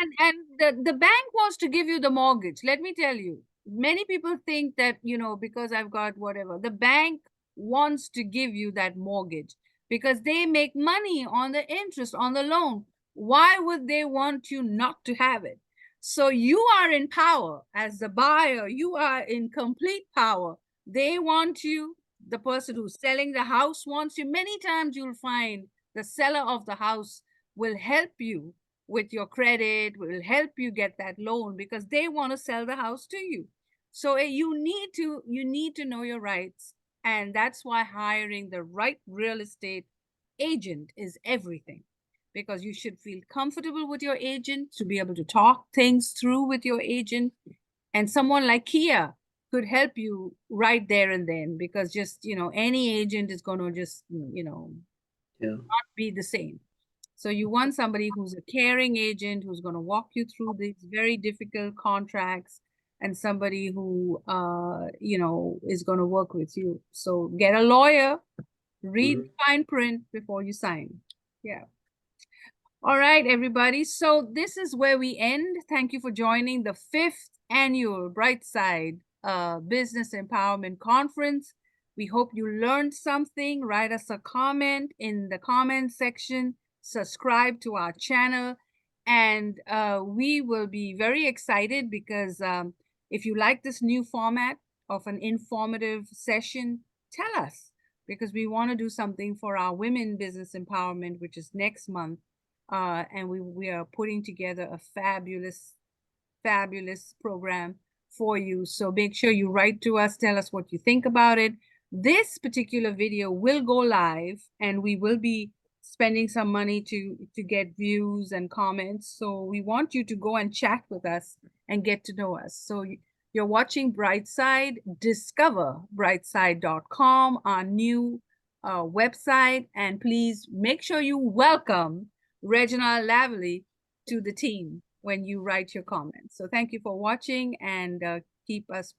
the bank wants to give you the mortgage. Let me tell you, many people think that, because I've got whatever, the bank wants to give you that mortgage because they make money on the interest on the loan. Why would they want you not to have it? So you are in power as the buyer. You are in complete power. They want you. The person who's selling the house wants you. Many times you'll find the seller of the house will help you with your credit, will help you get that loan because they want to sell the house to you. So you need to know your rights, and that's why hiring the right real estate agent is everything, because you should feel comfortable with your agent to be able to talk things through with your agent. And someone like Kia could help you right there and then, because just any agent is going to just not be the same. So you want somebody who's a caring agent, who's going to walk you through these very difficult contracts, and somebody who, is going to work with you. So get a lawyer, read the fine print before you sign. Yeah. All right, everybody. So this is where we end. Thank you for joining the 5th annual Brightside Business Empowerment Conference. We hope you learned something. Write us a comment in the comment section. Subscribe to our channel. And we will be very excited because if you like this new format of an informative session, tell us, because we want to do something for our women business empowerment, which is next month. And we are putting together a fabulous program for you. So make sure you write to us, tell us what you think about it. This particular video will go live, and we will be spending some money to get views and comments. So we want you to go and chat with us and get to know us. So you're watching Brightside. Discover brightside.com, our new website, and please make sure you welcome Reginal Lyerly to the team when you write your comments. So thank you for watching, and keep us posted.